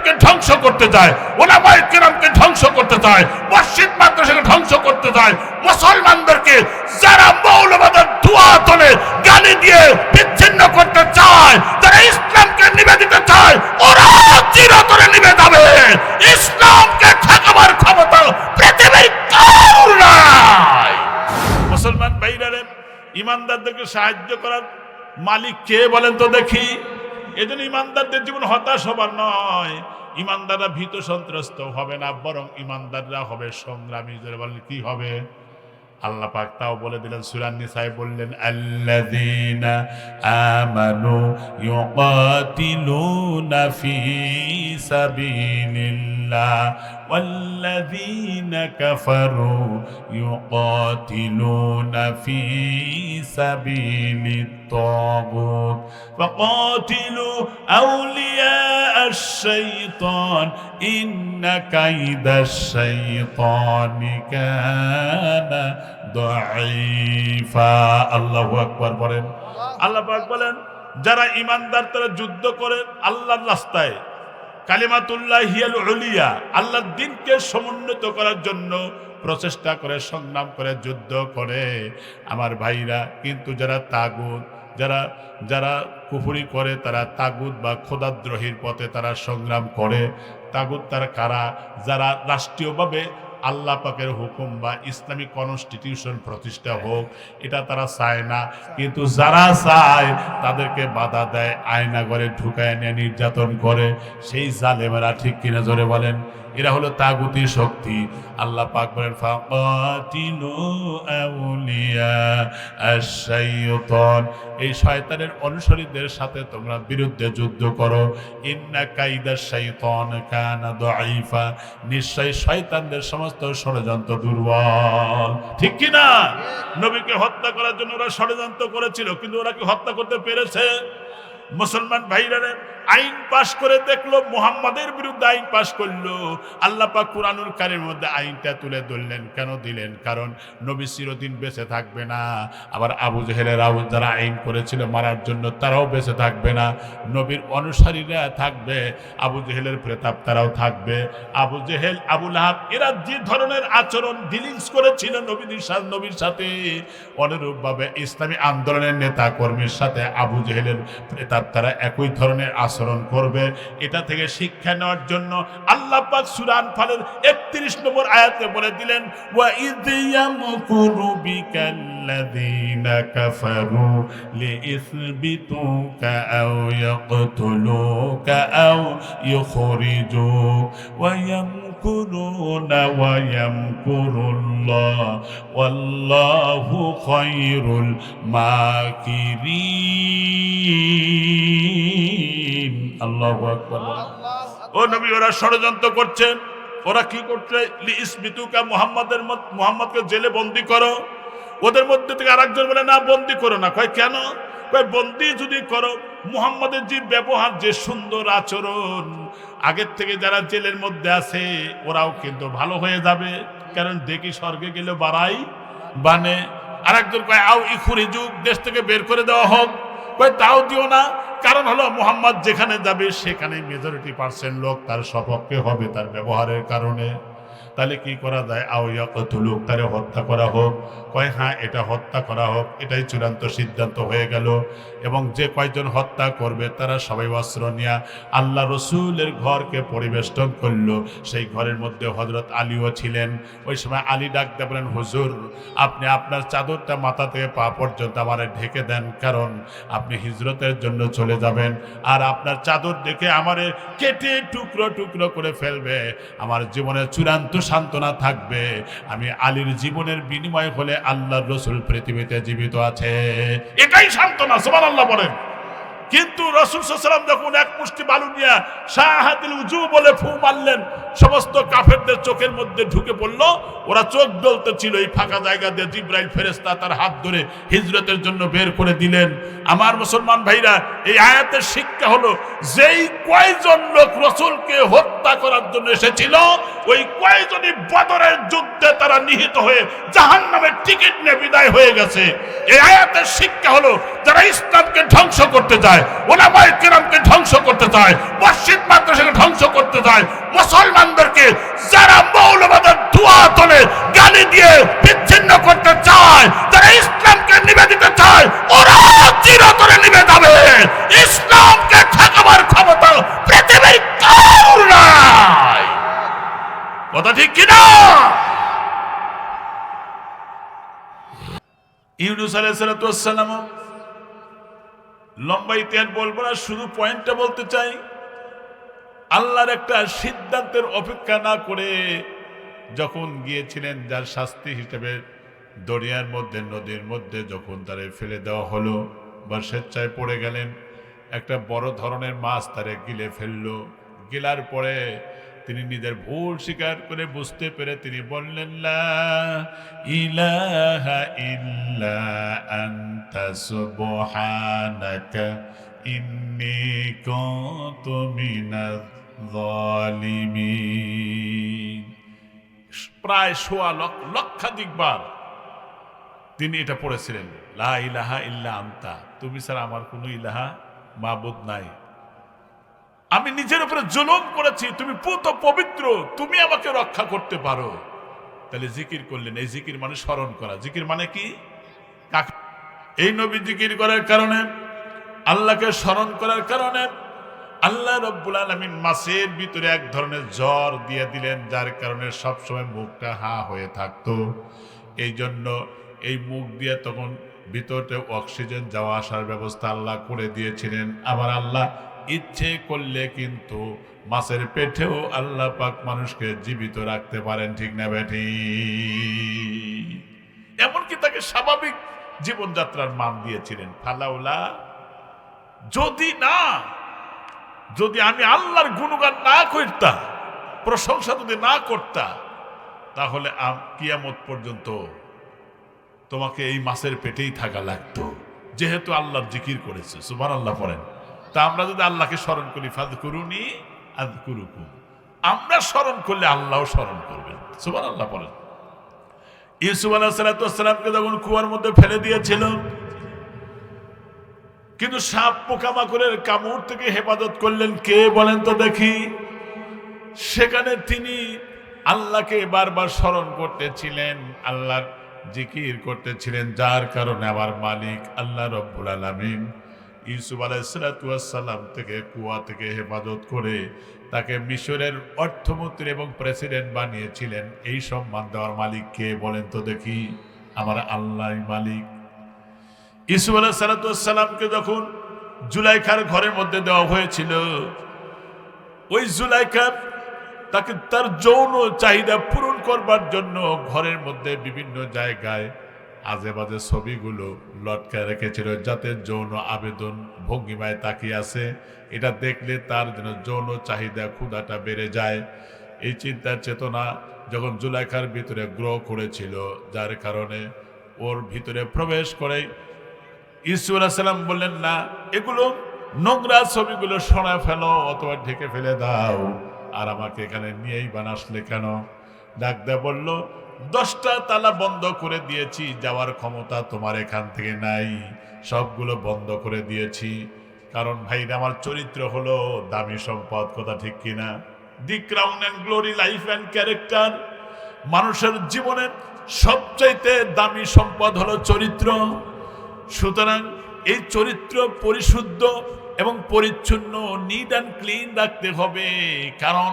ইসলামকে ধ্বংস করতে চায়, উলামায়ে কিরামকে ধ্বংস করতে চায়, মসজিদ মাদ্রাসাকে ধ্বংস করতে চায়, মুসলমানদেরকে যারা মৌলবাদের ধোঁয়া তোলে গালি দিয়ে বিচ্ছিন্ন করতে চায়, যারা ইসলামকে নিবে দিতে চায়, ওরা চিরতরে নিবে যাবে। ইসলামকে ঠেকাবার ক্ষমতা পৃথিবীর কারোর নাই। মুসলমান ভাইরা, ইমানদারদেরকে সাহায্য করার মালিক কে বলেন তো দেখি? এজন্য ইমানদারদের জীবন হতাশ হবার নয়, ইমানদাররা ভীত সন্ত্রস্ত হবে না, বরং ইমানদাররা হবে সংগ্রামী। যারা বলেন কি হবে? আল্লাহ পাক তাও বলে দিলেন, সূরা নিসায় বললেন, আল্লাযীনা আমানু ইউকাতিলুনা ফি সাবিলিল্লাহ ওয়াল্লাযীনা কাফারু ইউকাতিলুনা ফি সাবিলিত তাগুত ফাকাতিলু আউলিয়া আশ-শাইতান ইন্না কাইদাশ শাইতানি কানা দাঈফা। আল্লাহু আকবার বলেন। আল্লাহ পাক বলেন, যারা ঈমানদার তারা যুদ্ধ করে আল্লাহর রাস্তায়, কালিমাতুল্লাহ হিয়াল উলিয়া, আল্লাহর দ্বীনকে সমুন্নত করার জন্য প্রচেষ্টা করে, সংগ্রাম করে, যুদ্ধ করে আমার ভাইরা। কিন্তু যারা তাগুত, যারা কুফরি করে, তারা তাগুত বা খোদাদ্রোহীর পথে তারা সংগ্রাম করে। তাগুত তারা কারা? যারা রাষ্ট্রীয়ভাবে আল্লাহ পাকের হুকুম বা ইসলামিক কনস্টিটিউশন প্রতিষ্ঠা হোক, এটা তারা চায় না। কিন্তু যারা চায় তাদেরকে বাধা দেয়, আয়না ঘরে ঢুকায় নিয়ে নির্যাতন করে। সেই জালেমেরা, ঠিক কিনা জোরে বলেন? এরা হলো তাগুতি শক্তি। আল্লাহ পাক বলেন, ফাকাতিলু আউলিয়া আশ-শাইতান, এই শয়তানের অনুসারীদের সাথে তোমরা বিরুদ্ধে যুদ্ধ করো। ইন্না কাইদাশ শাইতান কানা দাঈফা, নিশ্চয় শয়তানদের সমস্ত ষড়যন্ত্র দুর্বল। ঠিক কি না? নবীকে হত্যা করার জন্য ওরা ষড়যন্ত্র করেছিল, কিন্তু ওরা কি হত্যা করতে পেরেছে? মুসলমান ভাইরা, আইন পাশ করে দেখলো, মুহাম্মাদের বিরুদ্ধে আইন পাশ করলো। আল্লাহ পাক কুরআনুল কারীমের মধ্যে আইনটা তুলে ধরলেন। কেন দিলেন? কারণ নবী চিরদিন বেঁচে থাকবে না। আবার আবু জেহেলেরাও যারা আইন করেছিল মারার জন্য, তারাও বেঁচে থাকবে না। নবীর অনুসারীরা থাকবে, আবু জেহেলের প্রেতাপ তারাও থাকবে। আবু জেহেল, আবু লাহাব, এরা যে ধরনের আচরণ ডিলিংস করেছিল নবীর সাথে, অনুরূপভাবে ইসলামী আন্দোলনের নেতা কর্মীর সাথে আবু জেহেলের প্রেতাপ তারা একই ধরনের আচরণ করবে। এটা থেকে শিক্ষা নেওয়ার জন্য আল্লাহ পাক সূরা আনফালের 31 নম্বর আয়াতে বলে দিলেন, ওয়া ইয ইয়ামকুরু বিকাল্লাযীনা কাফারু লিইসবিতুকা আও ইয়াকতুলুকা আও ইউখরিজুক ওয়া ইয়ামকুরুনা ওয়া ইয়ামকুরুল্লাহ ওয়াল্লাহু খায়রুল মাকিরিন। আল্লাহু আকবার। ও নবী, ওরা ষড়যন্ত্র করছেন। ওরা কি করছে? লিইসবিতুকা, মুহাম্মদকে জেলে বন্দী করো। ওদের মধ্যে থেকে আরেকজন বলে, না, বন্দী করো না। কয় কেন? কয় বন্দী যদি করো, মুহাম্মদের যে ব্যবহার, যে সুন্দর আচরণ, আগের থেকে যারা জেলের মধ্যে আছে ওরাও কিন্তু ভালো হয়ে যাবে। কারণ দেখি স্বর্গে গেলে বাড়াই বানে। আরেকজন কয় আও ইখরিজুক, দেশ থেকে বের করে দেওয়া হোক। কয় তাও দিও না। কারণ হলো মুহাম্মদ যেখানে যাবে সেখানে মেজরিটি পার্সেন্ট লোক তার সপক্ষে হবে তার ব্যবহারের কারণে। তাহলে কি করা যায়? আও ইয়াকতুলুক, তারে হত্যা করা হোক। কয় হ্যাঁ, এটা হত্যা করা হোক। এটাই চূড়ান্ত সিদ্ধান্ত হয়ে গেল। এবং যে কয়জন হত্যা করবে তারা সবাই অস্ত্র নিয়ে আল্লাহ রসুলের ঘরকে পরিবেষ্টন করলো। সেই ঘরের মধ্যে হযরত আলীও ছিলেন। ওই সময় আলী ডাক দিয়ে বলেন, হুজুর, আপনি আপনার চাদরটা মাথা থেকে পা পর্যন্ত আমার ঢেকে দেন, কারণ আপনি হিজরতের জন্য চলে যাবেন। আর আপনার চাদর দেখে আমারে কেটে টুকরো টুকরো করে ফেলবে। আমার জীবনের চূড়ান্ত সান্ত্বনা থাকবে, আমি আলীর জীবনের বিনিময় হলে আল্লাহর রাসূল পৃথিবীতে জীবিত আছে। এটাই সান্ত্বনা। সুবহানাল্লাহ বলেন। কিন্তু রাসূল সাল্লাল্লাহু আলাইহি ওয়াসাল্লাম যখন এক মুষ্টি বালু নিয়ে শাহাদাতুল উজু বলে ফু মারলেন, সমস্ত কাফেরদের চোখের মধ্যে ঢুকে পড়ল। ওরা চোখ জ্বলতে ছিল, এই ফাঁকা জায়গা দিয়ে জিব্রাইল ফেরেশতা তার হাত ধরে হিজরতের জন্য বের করে দিলেন। আমার মুসলমান ভাইরা, এই আয়াতের শিক্ষা হলো, যেই কয়জন লোক রাসূলকে হত্যা করার জন্য এসেছিল, ওই কয়জনই বদরের যুদ্ধে তারা নিহত হয়ে জাহান্নামের টিকিট নিয়ে বিদায় হয়ে গেছে। এই আয়াতের শিক্ষা হলো, যারা ইসলামকে ধ্বংস করতে চায়, উলামায়ে কিরামকে ধ্বংস করতে চায়, মসজিদ মাদ্রাসাকে ধ্বংস করতে চায়, মুসলমানদেরকে যারা মৌলবাদের ধোঁয়া তলে গালি দিয়ে বিচ্ছিন্ন করতে চায়, যারা ইসলামকে নিবে দিতে চায়, ওরা চিরতরে নিবে যাবে। ইসলামকে ঠেকাবার ক্ষমতা পৃথিবীর কারোর নাই। কথা ঠিক কিনা? ইউনূস আলাইহিস সালাম, লম্বা ইতিহাস বলবো না, শুধু পয়েন্টটা বলতে চাই। আল্লাহর একটা সিদ্ধান্তের অপেক্ষা না করে যখন গিয়েছিলেন, যার শাস্তি হিসেবে দরিয়ার মধ্যে, নদীর মধ্যে যখন তারে ফেলে দেওয়া হলো বা স্বেচ্ছায় পড়ে গেলেন, একটা বড় ধরনের মাছ তারে গিলে ফেললো। গিলার পরে তিনি নিজের ভুল স্বীকার করে বুঝতে পেরে তিনি বললেন, লা ইলাহা ইল্লা আনতা সুবহানাকা ইন্নী কুনতু মিনাজ জালিমিন। প্রায় ১৬ লক্ষাধিকবার তিনি এটা পড়েছিলেন, লা ইলাহা ইল্লা আনতা, তুমি ছাড়া আমার কোনো ইলাহা মাবুদ নাই। আমি নিজের উপরে জুলুম করেছি, তুমি পুত পবিত্র, তুমি আমাকে রক্ষা করতে পারো। তাহলে জিকির করলেন। এই জিকির মানে স্মরণ করা। জিকির মানে কি? এই নবী জিকির করার কারণে, আল্লাহকে স্মরণ করার কারণে আল্লাহ রাব্বুল আলামিন মাছের ভিতরে এক ধরনের জ্বর দিয়ে দিলেন, যার কারণে সবসময় মুখটা হা হয়ে থাকতো। এই জন্য এই মুখ দিয়ে তখন ভিতরে অক্সিজেন যাওয়া আসার ব্যবস্থা আল্লাহ করে দিয়েছিলেন। আবার আল্লাহ ইচ্ছে করলে কিন্তু মাছের পেটেও আল্লাহ পাক মানুষকে জীবিত রাখতে পারেন, ঠিক না বেঠি? এমনকি তাকে স্বাভাবিক জীবনযাত্রার মান দিয়েছিলেন। ফালাউলা, যদি আমি আল্লাহর গুণগান না করতাম, প্রশংসা যদি না করতাম, তাহলে কিয়ামত পর্যন্ত তোমাকে এই মাছের পেটেই থাকা লাগতো। যেহেতু আল্লাহর জিকির করেছে, সুবহানাল্লাহ পড়েন। তা আমরা যদি আল্লাহকে স্মরণ করি, ফাযকুরুনি আযকুরুকুম, আমরা স্মরণ করলে আল্লাহও স্মরণ করবেন। সুবহানাল্লাহ পড়েন। ইউসুফ আলাইহিস সালামকে যখন কুয়ার মধ্যে ফেলে দিয়েছিল, কিন্তু সাপ পোকামাকড়ের কামড় থেকে হেফাজত করলেন কে বলেন তো দেখি? সেখানে তিনি আল্লাহকে বারবার স্মরণ করতেছিলেন, আল্লাহর জিকির করতেছিলেন, যার কারণে আমার মালিক আল্লাহ রাব্বুল আলামিন ইউসুফ আলাইহিস সালাম থেকে কুয়া থেকে হেফাজত করে তাকে মিশরের অর্থমন্ত্রী এবং প্রেসিডেন্ট বানিয়েছিলেন। এই সম্মান দেওয়ার মালিক কে বলেন তো দেখি? আমার আল্লাহই মালিক। ইউসুফ আলাইহিস সালামকে যখন জুলাইখার ঘরের মধ্যে দেওয়া হয়েছিল, ওই জুলাইখা তাকে তার যৌন চাহিদা পূরণ করবার জন্য ঘরের মধ্যে বিভিন্ন জায়গায় আজে বাজে ছবিগুলো লটকায় রেখেছিল, যাতে যৌন আবেদন ভঙ্গিমায় তাকিয়ে আছে, এটা দেখলে তার যেন যৌন চাহিদা ক্ষুধাটা বেড়ে যায়। এই চিন্তার চেতনা যখন জুলাইখার ভিতরে গ্রহ করেছিল, যার কারণে ওর ভিতরে প্রবেশ করে ইউসুফ আলাইহিস সালাম বললেন, না, এগুলো নোংরা ছবিগুলো সরায় ফেলো অথবা ঢেকে ফেলে দাও, আর আমাকে এখানে নিয়েই বানাসলে কেন? ডাক দেয়া বলল, 10টা তালা বন্ধ করে দিয়েছি, যাওয়ার ক্ষমতা তোমার এখান থেকে নাই, সবগুলো বন্ধ করে দিয়েছি। কারণ ভাইরা, আমার চরিত্র হলো দামি সম্পদ, কথা ঠিক কিনা? The crown and glory, life and character. মানুষের জীবনের সবচাইতে দামি সম্পদ হলো চরিত্র। সুতরাং এই চরিত্র পরিশুদ্ধ এবং পরিচ্ছন্ন, নিট অ্যান্ড ক্লিন রাখতে হবে। কারণ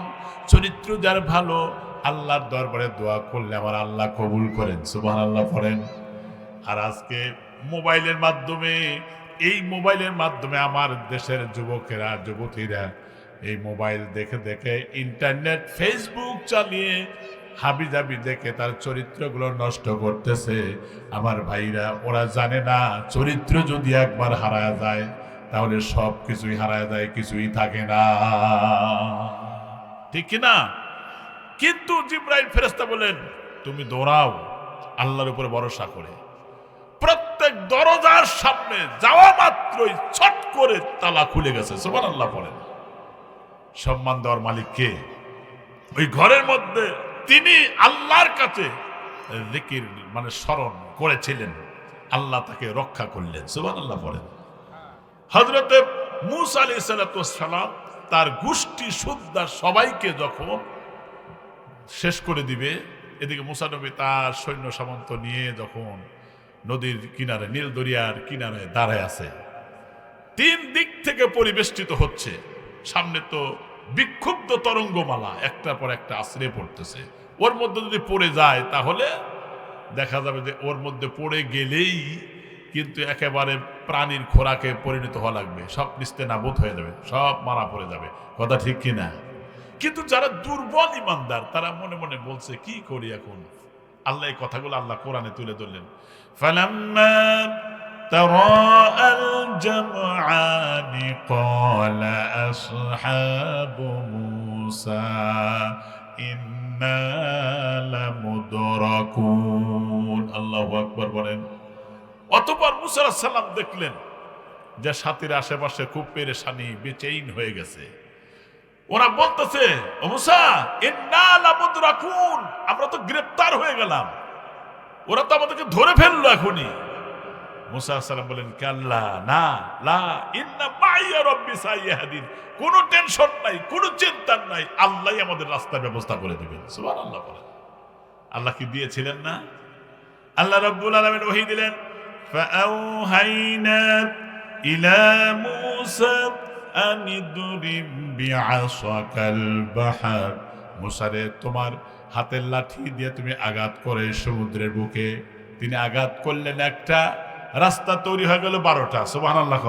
চরিত্র যার ভালো, আল্লাহর দরবারে দোয়া করলে আমার আল্লাহ কবুল করেন, সুবহানাল্লাহ পড়েন। আর আজকে মোবাইলের মাধ্যমে, এই মোবাইলের মাধ্যমে আমার দেশের যুবকেরা, যুবতীরা এই মোবাইল দেখে দেখে, ইন্টারনেট, ফেসবুক চালিয়ে হাবিজাবি দেখে তার চরিত্রগুলো নষ্ট করতেছে। আমার ভাইরা, ওরা জানে না চরিত্র যদি একবার হারায় যায় তাহলে সব কিছুই হারায় যায়, কিছুই থাকে না, ঠিক কিনা? কিন্তু জিবরাইল ফেরেশতা বলেন, তুমি দৌড়াও আল্লাহর উপরে ভরসা করে। প্রত্যেক দরজার সামনে যাওয়া মাত্রই ছট করে তালা খুলে গেছে। সুবহানাল্লাহ পড়েন। সম্মান দেওয়ার মালিক কে? ওই ঘরের মধ্যে তিনি আল্লাহর কাছে জিকির মানে স্মরণ করেছিলেন, আল্লাহ তাকে রক্ষা করলেন। সুবহানাল্লাহ পড়েন। হযরতে মূসা আলাইহিস সালাম তার গোষ্ঠী সুদ্ধা সবাইকে যখন শেষ করে দিবে, এদিকে মূসা নবী তার সৈন্য সামন্ত নিয়ে যখন নদীর কিনারে, নীল দরিয়ার কিনারে দাঁড়ায় আছে, তিন দিক থেকে পরিবেষ্টিত হচ্ছে। সামনে তো বিক্ষুব্ধ তরঙ্গমালা একটার পর একটা আশ্রে পড়তেছে। ওর মধ্যে যদি পড়ে যায় তাহলে দেখা যাবে যে ওর মধ্যে পড়ে গেলেই কিন্তু একেবারে প্রাণীর খোরাকে পরিণত হওয়া লাগবে, সব নিস্তেনাবুদ হয়ে যাবে, সব মারা পড়ে যাবে। কথা ঠিক কিনা? কিন্তু যারা দুর্বল ইমানদার তারা মনে মনে বলছে কি করি এখন। আল্লাহ এই কথাগুলো আল্লাহ কোরআনে তুলে ধরলেন। ফালাম্মা তারাআল জামআনি ক্বালা আসহাবু মূসা ইন্না লামুদরাকুন। আল্লাহু আকবার বলেন। অতঃপর মূসা আলাইহিস সালাম দেখলেন যে সাথীর আশেপাশে খুব পেরেশানি, বেচেইন হয়ে গেছে। ওরা বলতেছে, ও মূসা ইন্না লামুদরাকুন, আমরা তো গ্রেফতার হয়ে গেলাম, ওরা তো আমাদেরকে ধরে ফেললো এখনই। মূসা আলাইহিস সালাম বলেন, কাল্লা না, লা ইন্না মাইয়া রাব্বি সাইয়াহদিন, কোনো টেনশন নাই, কোনো চিন্তা নাই, আল্লাহই আমাদের রাস্তার ব্যবস্থা করে দিবেন। সুবহানাল্লাহ বলেন। আল্লাহ কি দিয়েছিলেন না? আল্লাহ রাব্বুল আলামিন ওহী দিলেন, ফাআওহাইনা ইলা মূসা আনিদরিব বিআসাকাল বাহর। মূসা রে, তোমার হাতের লাঠি দিয়ে তুমি আঘাত করে সমুদ্রের বুকে। তিনি আঘাত করলেন, একটা রাস্তা তৈরি হয়ে গেল 12টা। সুবহানাল্লাহ।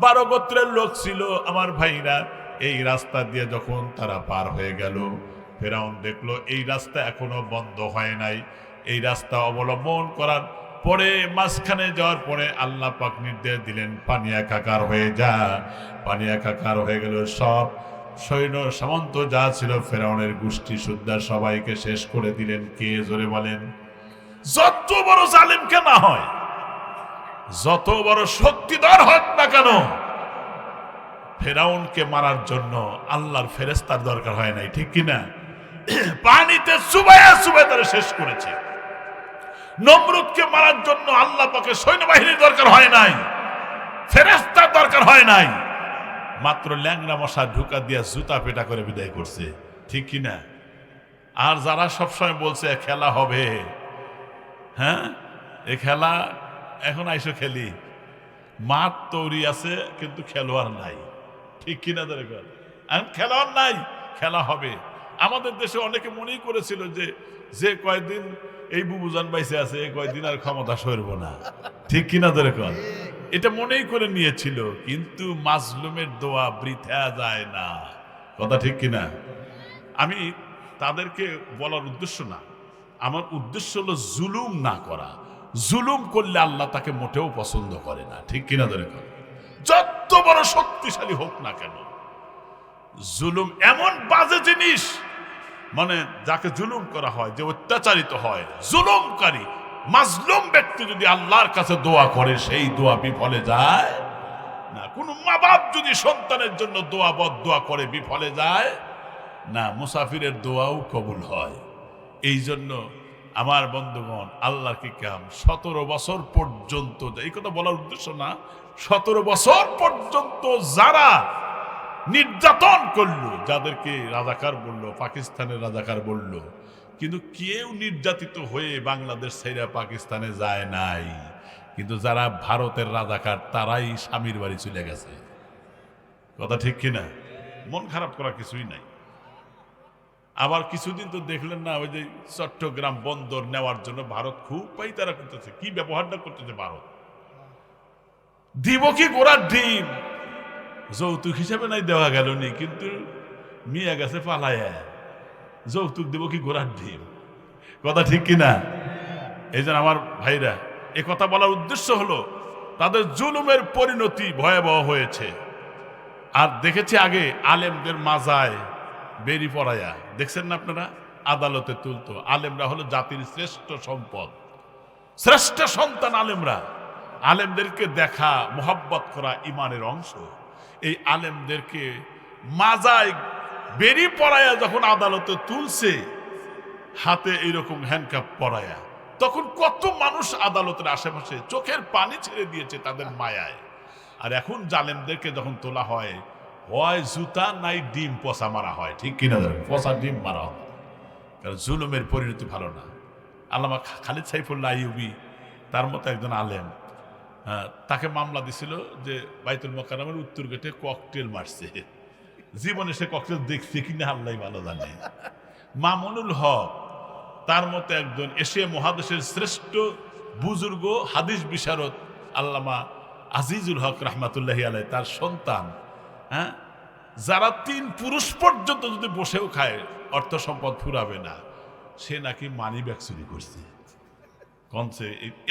12 গোত্রের লোক ছিল আমার ভাইরা। এই রাস্তা দিয়ে যখন তারা পার হয়ে গেল, ফেরাউন দেখলো এই রাস্তা এখনো বন্ধ হয় নাই। এই রাস্তা অবলম্বন করার পরে মাঝখানে যাওয়ার পরে আল্লাহ পাক নির্দেশ দিলেন, পানি একাকার হয়ে যা। পানি একাকার হয়ে গেল। সব সৈন্য সামন্ত যা ছিল ফেরাউনের গোষ্ঠী সুদ্ধা সবাইকে শেষ করে দিলেন। কে? জোরে বলেন। যত বড় জালিম কে না হয়, যত বড় শক্তিধর হোক না কেন, ফেরাউনকে মারার জন্য আল্লাহর ফেরেশতার দরকার হয় নাই, ঠিক কিনা? পানিতে চুবাইয়া চুবাইয়া তারা শেষ করেছে। নমরুদকে মারার জন্য আল্লাহ পাকের সৈন্যবাহিনীর দরকার হয় নাই, ফেরেশতার দরকার হয় নাই, মাত্র ল্যাংড়া মশা ঢুকা দিয়া জুতা পেটা করে বিদায় করছে, ঠিক কিনা? আর যারা সবসময় বলছে খেলা হবে, হ্যাঁ এ খেলা এখন আইসো খেলি, মাঠ তৈরি আছে কিন্তু খেলোয়াড় নাই, ঠিক কিনা? এখন খেলোয়াড় নাই, খেলা হবে। আমাদের দেশে অনেকে মনেই করেছিল যে যে কয়দিন এই বুবুজান বাইসে আছে এই কয়দিন আর ক্ষমতা সরব না, ঠিক কিনা? এটা মনেই করে নিয়েছিল। কিন্তু মাজলুমের দোয়া বৃথা যায় না, কথা ঠিক কিনা? আমি তাদেরকে বলার উদ্দেশ্য না, আমার উদ্দেশ্য হলো জুলুম না করা। জুলুম করলে আল্লাহ তাকে মোটেও পছন্দ করে না, ঠিক কিনা? যত বড় শক্তিশালী হোক না কেন, জুলুম এমন বাজে জিনিস, মানে যাকে জুলুম করা হয়, যে অত্যাচারিত হয়, জুলুমকারী মাজলুম ব্যক্তি যদি আল্লাহর কাছে দোয়া করে সেই দোয়া বিফলে যায় না। কোন মা বাপ যদি সন্তানের জন্য দোয়া বদদোয়া করে বিফলে যায় না, মুসাফিরের দোয়াও কবুল হয়। এই জন্য আমার বন্ধুগণ, আল্লাহর কি কাম 17 বছর পর্যন্ত, এই কথা বলার উদ্দেশ্য না, 17 বছর পর্যন্ত যারা নির্যাতন করলো, যাদেরকে রাজাকার বলল, পাকিস্তানের রাজাকার বলল, কিন্তু কেউ নির্যাতিত হয়ে বাংলাদেশ ছেড়ে পাকিস্তানে যায় নাই। কিন্তু যারা ভারতের রাজাকার তারাই স্বামীর বাড়ি চলে গেছে, কথা ঠিক কিনা? মন খারাপ করা কিছুই নাই। আবার কিছুদিন তো দেখলেন না, ওই যে চট্টগ্রাম বন্দর নেওয়ার জন্য ভারত খুব পাইতারা করতেছে, কি ব্যবহারটা করতেছে ভারত। দিব কি গোড়ার ডিম, যৌতুক হিসেবে নাই দেওয়া গেল নি, কিন্তু মিয়া গেছে পালায়া, যৌতুক দিব কি গোড়ার ডিম, কথা ঠিক কিনা? এই জন্য আমার ভাইরা, এ কথা বলার উদ্দেশ্য হলো তাদের জুলুমের পরিণতি ভয়াবহ হয়েছে। আর দেখেছি আগে আলেমদের মাজায় বেরি পড়ায়া, দেখছেন না আপনারা, আদালতে তুলতো। আলেমরা হলো জাতির শ্রেষ্ঠ সম্পদ, শ্রেষ্ঠ সন্তান আলেমরা। আলেমদেরকে দেখা, মোহাব্বত করা ইমানের অংশ। এই আলেমদেরকে মাজায় বেরি পড়ায়া যখন আদালতে তুলছে, হাতে এইরকম হ্যান্ডকাপ পরায়া, তখন কত মানুষ আদালতের আশেপাশে চোখের পানি ছেড়ে দিয়েছে তাদের মায়ায়। আর এখন জালেমদেরকে যখন তোলা হয়, হয় জুতা নাই ডিম পচা মারা হয়, ঠিক কিনা? পচা ডিম মারা হয়, কারণ জুলুমের পরিণতি ভালো না। আল্লামা খালিদ সাইফুল্লাহ আইয়ুবী, তার মতো একজন আলেম, তাকে মামলা দিছিল যে বাইতুল মোকাররমের উত্তর গেটে ককটেল মারছে। জীবনে সে ককটেল দেখছে কিনা আল্লাহ ভালো জানে। মামুনুল হক, তার মতো একজন এশিয়া মহাদেশের শ্রেষ্ঠ বুজুর্গ হাদিস বিশারদ আল্লামা আজিজুল হক রহমাতুল্লাহি আলাইহি, তার সন্তান, যারা 3 পুরুষ পর্যন্ত যদি বসেও খায় অর্থ সম্পদ ফুরাবে না, সে নাকি মানি ব্যাগ চুরি করছে। কনছে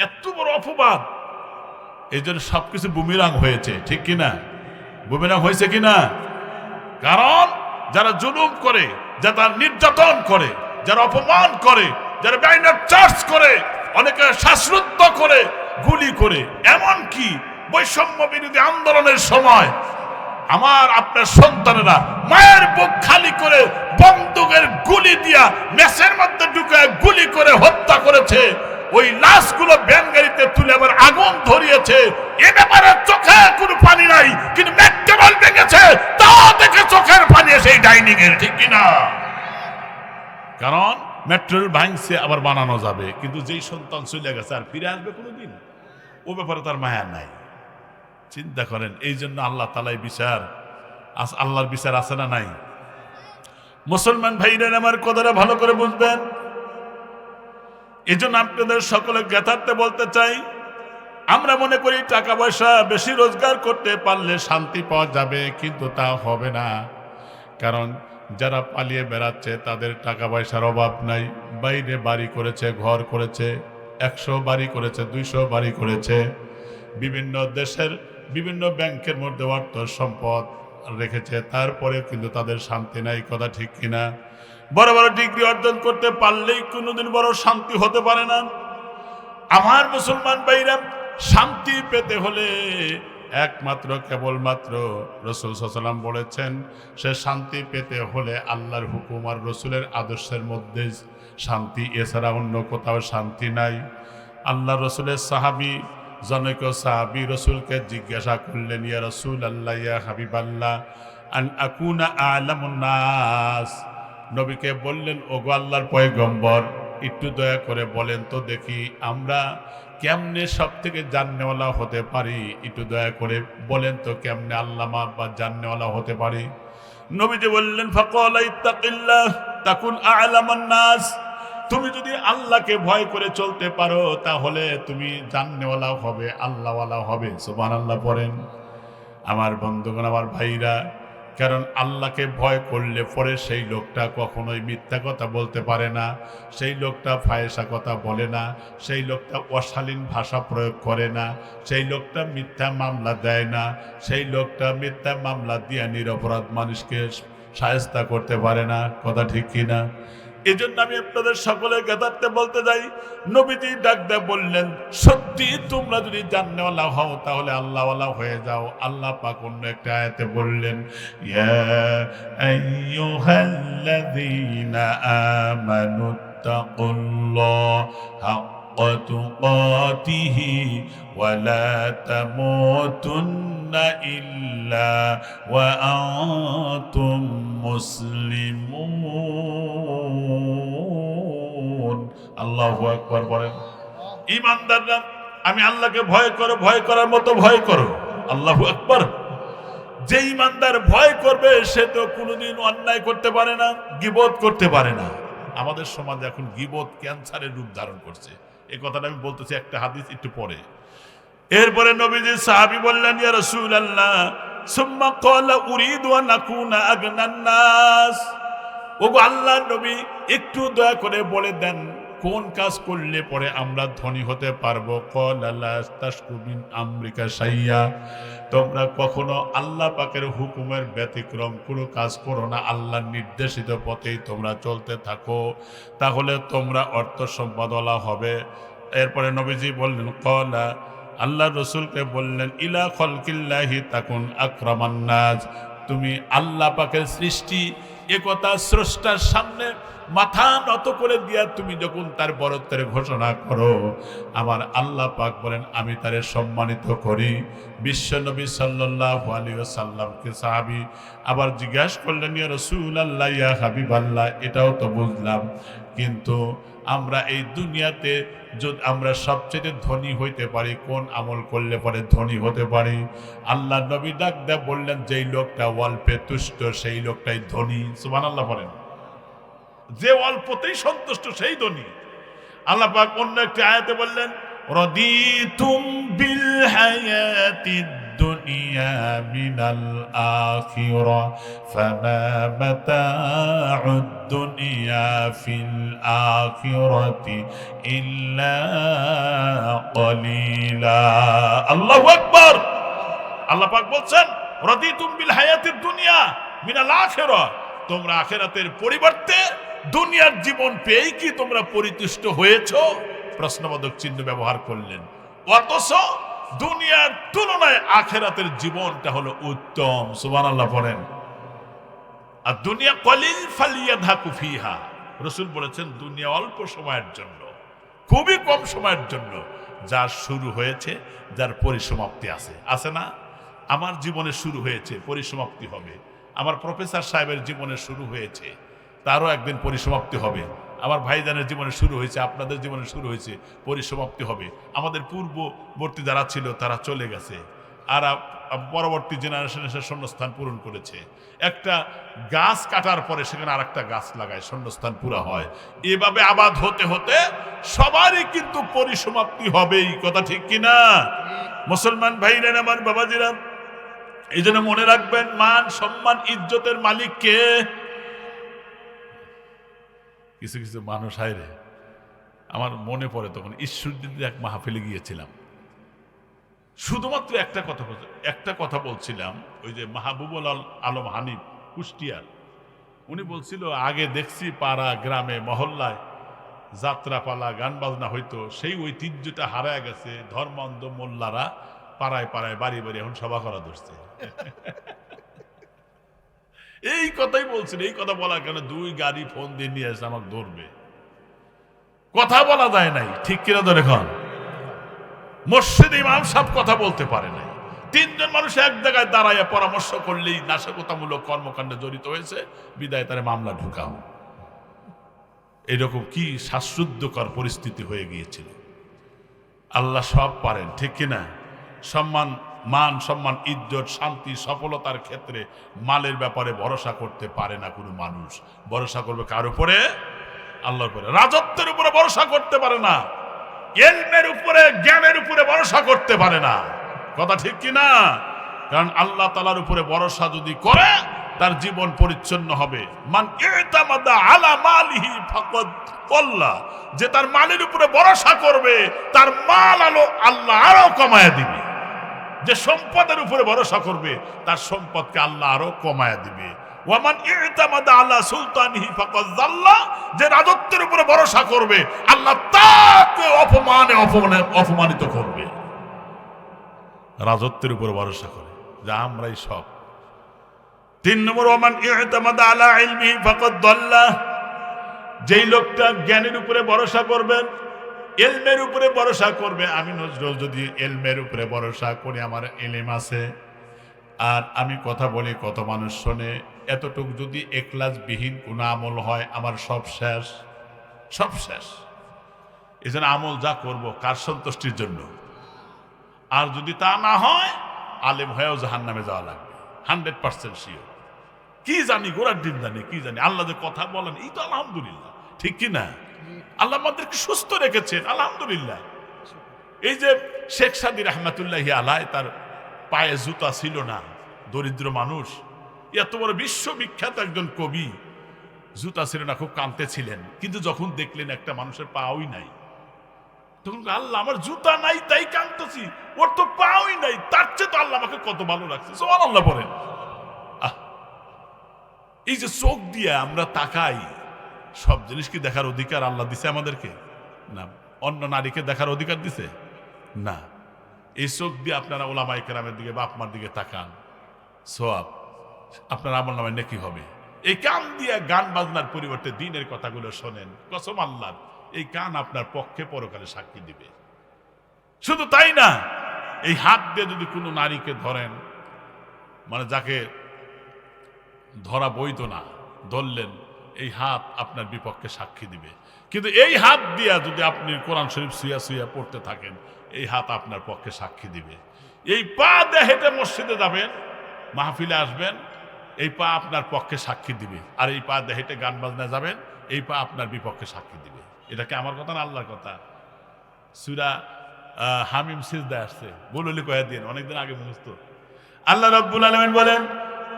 এত বড় অপবাদ। এই জন্য সবকিছু বুমিরাং হয়েছে, ঠিক কিনা? বুমিরাং হয়েছে কিনা? কারণ যারা জুলুম করে, যারা নির্যাতন করে, যারা অপমান করে, যারা ব্যানার চার্জ করে, অনেকে শ্বাসরুদ্ধ করে, গুলি করে, এমন কি বৈষম্য বিরোধী আন্দোলনের সময় আমার আপনার সন্তানেরা মায়ের বুক খালি করে বন্দুকের গুলি দিয়া মেসের মধ্যে ঢুকে গুলি করে হত্যা করেছে। ওই লাশগুলো ভ্যান গাড়িতে তুলে আবার আগুন ধরিয়েছে। এ ব্যাপারে চোখে কোনো পানি নাই, কিন্তু ম্যাকডোনাল্ড ভেঙেছে, তাও দেখে চোখের পানি এসে ডাইনিং এর, ঠিক কিনা? কারণ মেট্রোল ভাঙছে আবার বানানো যাবে, কিন্তু যেই সন্তান চলে গেছে আর ফিরে আসবে কোনোদিন, ও ব্যাপারে তার মায়া নাই। চিন্তা করেন, এই জন্য আল্লাহ তাআলাই বিচার, আল্লাহর বিচার আছে না নাই? মুসলমান ভাইরা আমার কথাটা ভালো করে বুঝবেন। এই জন্য আপনাদের সকলে জ্ঞাতার্থে বলতে চাই, আমরা মনে করি টাকা পয়সা বেশি রোজগার করতে পারলে শান্তি পাওয়া যাবে, কিন্তু তা হবে না। কারণ যারা পালিয়ে বেড়াচ্ছে তাদের টাকা পয়সার অভাব নাই। বাইরে বাড়ি করেছে, ঘর করেছে, 100 বাড়ি করেছে, 200 বাড়ি করেছে, বিভিন্ন দেশের বিভিন্ন ব্যাংকের মধ্যে অর্থ সম্পদ রেখেছে, তারপরে কিন্তু তাদের শান্তি নাই। কথা ঠিক কিনা? বড় বড় ডিগ্রি অর্জন করতে পারলেই কোনোদিন বড় শান্তি হতে পারে না। আমার মুসলমান ভাইরা, শান্তি পেতে হলে একমাত্র কেবলমাত্র রাসূল সাল্লাল্লাহু আলাইহি ওয়াসাল্লাম বলেছেন, সে শান্তি পেতে হলে আল্লাহর হুকুম আর রাসূলের আদর্শের মধ্যে শান্তি, এছাড়া অন্য কোথাও শান্তি নাই। আল্লাহ রাসূলের সাহাবী, জনৈক সাহাবী রাসূলকে জিজ্ঞাসা করলেন, ইয়া রাসূলাল্লাহ, ইয়া হাবিবাল্লাহ, আন আকুনা আ'লামুন নাস। নবীকে বললেন, ওগো আল্লাহর পয়গম্বর, একটু দয়া করে বলেন তো দেখি আমরা কেমনে সব থেকে জাননেওয়ালা হতে পারি, একটু দয়া করে বলেন তো কেমনে আল্লামা বা জাননেওয়ালা হতে পারি। নবীজি বললেন, ফাকালা ইত্তাকিল্লাহ তাকুন আ'লামান নাস। তুমি যদি আল্লাহকে ভয় করে চলতে পারো তাহলে তুমি জাননেওয়ালা হবে, আল্লাহওয়ালা হবে। সুবহানাল্লাহ পড়েন। আমার বন্ধুগণ, আমার ভাইরা, কারণ আল্লাহকে ভয় করলে পরে সেই লোকটা কখনোই মিথ্যা কথা বলতে পারে না, সেই লোকটা ফাহেসা কথা বলে না, সেই লোকটা অশালীন ভাষা প্রয়োগ করে না, সেই লোকটা মিথ্যা মামলা দেয় না, সেই লোকটা মিথ্যা মামলা দিয়ে নিরপরাধ মানুষকে শায়েস্তা করতে পারে না। কথা ঠিক কিনা? এই জন্য আমি আপনাদের সকলের জ্ঞাতার্থে বলতে যাই, নবীজি ডাক দিয়ে বললেন, সত্যি তোমরা যদি জান্নাতওয়ালা হও তাহলে আল্লাহওয়ালা হয়ে যাও। আল্লাহ পাক অন্য একটা আয়াতে বললেন, ইয়া আইয়ুহাল্লাযীনা আমানুত্তাকুল্লাহা হাক্কা তুকাতিহি ওয়া লা তামুতুন্না ইল্লা ওয়া আনতুম মুসলিমুন। আল্লাহু আকবার বলেন। ঈমানদাররা, আমি আল্লাহকে ভয় করো, ভয় করার মতো ভয় করো। আল্লাহু আকবার। যে ঈমানদার ভয় করবে সে তো কোনোদিন অন্যায় করতে পারে না, গীবত করতে পারে না। আমাদের সমাজে এখন গীবত ক্যান্সারের রূপ ধারণ করছে। এই কথাটা আমি বলতেছি, একটা হাদিস একটু পরে। এরপরে নবীজি সাহাবী বললেন, ইয়া রাসূলুল্লাহ, সুম্মা ক্বালা উরিদু আন আকুনা আগনান নাস। ওগো আল্লাহর নবী, একটু দয়া করে বলে দেন কোন কাজ করলে পরে আমরা ধনী হতে পারবো? ক্বালা লা তাশকু মিন আমরিকা শাইয়্যা, তোমরা কখনো আল্লাহ পাকের হুকুমের ব্যতিক্রম কোনো কাজ করো না, আল্লাহর নির্দেশিত পথেই তোমরা চলতে থাকো, তাহলে তোমরা অর্থ সম্পদওয়ালা হবে। এরপরে নবীজি বললেন, ক্বালা, আল্লাহ রসুলকে বললেন, ইলা খলকিল্লাহি তাকুন আকরামান নাস, তুমি আল্লাহ পাকের সৃষ্টি, একথা স্রষ্টার সামনে মাথা নত করে দিয়া তুমি যখন তার বরত্বের ঘোষণা করো, আমার আল্লাহ পাক বলেন আমি তারে সম্মানিত করি। বিশ্ব নবী সাল্লাল্লাহু আলাইহি ওয়াসাল্লামকে সাহাবী আবার জিজ্ঞাসা করলেন, ইয়া রাসূলুল্লাহ, ইয়া হাবিবাল্লাহ, এটাও তো বুঝলাম, কিন্তু আমরা এই দুনিয়াতে যদি আমরা সবচেয়ে ধনী হইতে পারি, কোন আমল করলে পরে ধনী হতে পারি? আল্লাহ নবী ডাক দেয়া বললেন, যেই লোকটা অল্পে তুষ্ট সেই লোকটাই ধনী। সুবহানাল্লাহ বলেন। যে অল্পতেই সন্তুষ্ট সেই ধনী। আল্লাহ পাক অন্য একটি আয়াতে বললেন, রাদিতুম বিল হায়াতিদ দুনিয়া মিনাল আখিরা ফামা মাতাউদ দুনিয়া ফিল আখিরাতি ইল্লা কলিলা। আল্লাহু আকবার। আল্লাহ পাক বলছেন, রাদিতুম বিল হায়াতিদ দুনিয়া মিনাল আখিরা, তোমরা আখিরাতের পরিবর্তে দুনিয়ার জীবন পেয়েই কি তোমরা পরিতুষ্ট হয়েছো? প্রশ্নবোধক চিহ্ন ব্যবহার করলেন। অথচ দুনিয়ার তুলনায় আখিরাতের জীবনটা হলো উত্তম। সুবহানাল্লাহ পড়েন। আর দুনিয়া কলিল ফালিয়াদহাকু ফিহা, রাসূল বলেছেন দুনিয়া অল্প সময়ের জন্য, খুবই কম সময়ের জন্য, যার শুরু হয়েছে, যার পরিসমাপ্তি আছে। আছে না? আমার জীবনে শুরু হয়েছে, পরিসমাপ্তি হবে। আমার প্রফেসর সাহেবের জীবনে শুরু হয়েছে, তারও একদিন পরিসমাপ্তি হবে। আমার ভাইজানের জীবনে শুরু হয়েছে, আপনাদের জীবনে শুরু হয়েছে, পরিসমাপ্তি হবে। আমাদের পূর্ববর্তী যারা ছিল তারা চলে গেছে, আর পরবর্তী জেনারেশন এসে শূন্যস্থান পূরণ করেছে। একটা গাছ কাটার পরে সেখানে আর একটা গাছ লাগায়, শূন্যস্থান পুরা হয়। এভাবে আবাদ হতে হতে সবারই কিন্তু পরিসমাপ্তি হবেই। কথা ঠিক কিনা? মুসলমান ভাইরা আমার, বাবাজিরা, এই জন্য মনে রাখবেন, মান সম্মান ইজ্জতের মালিক কে? কিছু কিছু মানুষ হায়রে, আমার মনে পড়ে তখন ঈশ্বরদীতে এক মাহফিলে গিয়েছিলাম, শুধুমাত্র একটা কথা বলছিলাম। ওই যে মাহবুবুল আলম হানিফ কুষ্টিয়ার, উনি বলছিল, আগে দেখছি পাড়া গ্রামে মহল্লায় যাত্রাপালা গান বাজনা হইতো, সেই ঐতিহ্যটা হারায় গেছে। ধর্মান্ধ মোল্লারা পাড়ায় পাড়ায় বাড়ি বাড়ি এখন সভা করা ধরছে। এই কথাই বলছিল। এই কথা বলার কারণে 2 গাড়ি ফোন দিয়ে নিয়ে আসে, আমাকে ধরবে। কথা বলা যায় নাই, ঠিক কিনা? ধরে এখন মসজিদ ইমাম সাহেব কথা বলতে পারে নাই। 3 জন মানুষ এক জায়গায় দাঁড়াইয়া পরামর্শ করলেই নাশকতামূলক কর্মকাণ্ডে জড়িত হয়েছে, বিদায় তারে মামলা ঢুকাও। এরকম কি শ্বাসরুদ্ধকর পরিস্থিতি হয়ে গিয়েছিল। আল্লাহ সব পারেন, ঠিক কিনা? মান সম্মান ইজ্জত শান্তি সফলতার ক্ষেত্রে মালের ব্যাপারে ভরসা করতে পারে না কোনো মানুষ। ভরসা করবে কার উপরে? আল্লাহর উপরে। রাজত্বের উপরে ভরসা করতে পারে না, ইলমের উপরে, জ্ঞানের উপরে ভরসা করতে পারে না। কথা ঠিক কিনা? কারণ আল্লাহ তাআলার উপরে ভরসা যদি করে, তার জীবন পরিচ্ছন্ন হবে। মান ইতামাদা আলা মালিহি ফাকাদ কল্লা, যে তার মালের উপরে ভরসা করবে, তার মাল আল্লাহ আরো কমায়া দিবে। যে সম্পদের উপরে ভরসা করবে, তার সম্পদকে আল্লাহ আরো কমায়া দিবে। ওয়ামান ইতামাদা আলা সুলতানিহি ফাকাদ যাল্লা, যে রাজত্বের উপরে ভরসা করবে, আল্লাহ তাকে অপমানিত করবে। রাজত্বের উপরে ভরসা করে, যা আমরাই সব। 3 নম্বর, ওয়ামান ইতামাদা আলা ইলমিহি ফাকাদ দাল্লা, যেই লোকটা জ্ঞানের উপরে ভরসা করবেন, ইলমের উপরে ভরসা করবে। আমি নজরুল যদি ইলমের উপরে ভরসা করি, আমার ইলম আছে, আর আমি কথা বলি, কত মানুষ শোনে, এতটুকু যদি ইখলাসবিহীন কোনো আমল হয়, আমার সব শেষ, সব শেষ। এই জন্য আমল যা করব কার সন্তুষ্টির জন্য? আর যদি তা না হয়, আলেম হয়েও জাহান্নামে যাওয়া লাগবে, 100% শিওর। কি জানি, গোড়ার ডিম জানি, কি জানি। আল্লাহ যে কথা বলেন, এই তো আলহামদুলিল্লাহ, ঠিক কি না? আল্লাহ আমাদেরকে সুস্থ রেখেছেন, আলহামদুলিল্লাহ। এই যে শেখ সাদী রহমাতুল্লাহি আলাইহি, তার পায়ে জুতা ছিল না, দরিদ্র মানুষ, এত বড় বিশ্ববিখ্যাত একজন কবি, জুতা ছিল না, খুব কাঁদতেছিলেন। কিন্তু যখন দেখলেন একটা মানুষের পাওই নাই, তখন আল্লাহ আমার জুতা নাই তাই কাঁদতেছি, ওর তো পাওই নাই, তার চেয়ে তো আল্লাহ আমাকে কত ভালো লাগছে। সুবহানাল্লাহ বলেন। এই যে চোখ দিয়ে আমরা তাকাই, সব জিনিস কি দেখার অধিকার আল্লাহ দিছে আমাদেরকে? না। অন্য নারীকে দেখার অধিকার দিছে? না। এই চোখ দিয়ে আপনারা ওলামায়ে কেরামের দিকে, বাপ মার দিকে তাকান, সওয়াব আপনার আমলনামায় নেকি হবে। এই কান দিয়ে গান বাজনার পরিবর্তে দ্বীনের কথাগুলো শোনেন, কসম আল্লাহর, এই কান আপনার পক্ষে পরকালে সাক্ষী দিবে। শুধু তাই না, এই হাত দিয়ে যদি কোনো নারীকে ধরেন, মানে যাকে ধরা বৈধ না, ধরলেন, এই হাত আপনার বিপক্ষে সাক্ষী দিবে। কিন্তু এই হাত দিয়া যদি আপনি কোরআন শরীফ সুইয়া সুইয়া পড়তে থাকেন, এই হাত আপনার পক্ষে সাক্ষী দিবে। এই পা দিয়ে হেঁটে মসজিদে যাবেন, মাহফিলে আসবেন, এই পা আপনার পক্ষে সাক্ষী দিবে। আর এই পা দিয়ে হেঁটে গান বাজনা যাবেন, এই পা আপনার বিপক্ষে সাক্ষী দিবে। এটা কি আমার কথা না আল্লাহর কথা? সূরা হামিম সিজদায় আসছে, বললি কয়া দিন, অনেকদিন আগে মুখস্থ। আল্লাহ রাব্বুল আলামিন বলেন,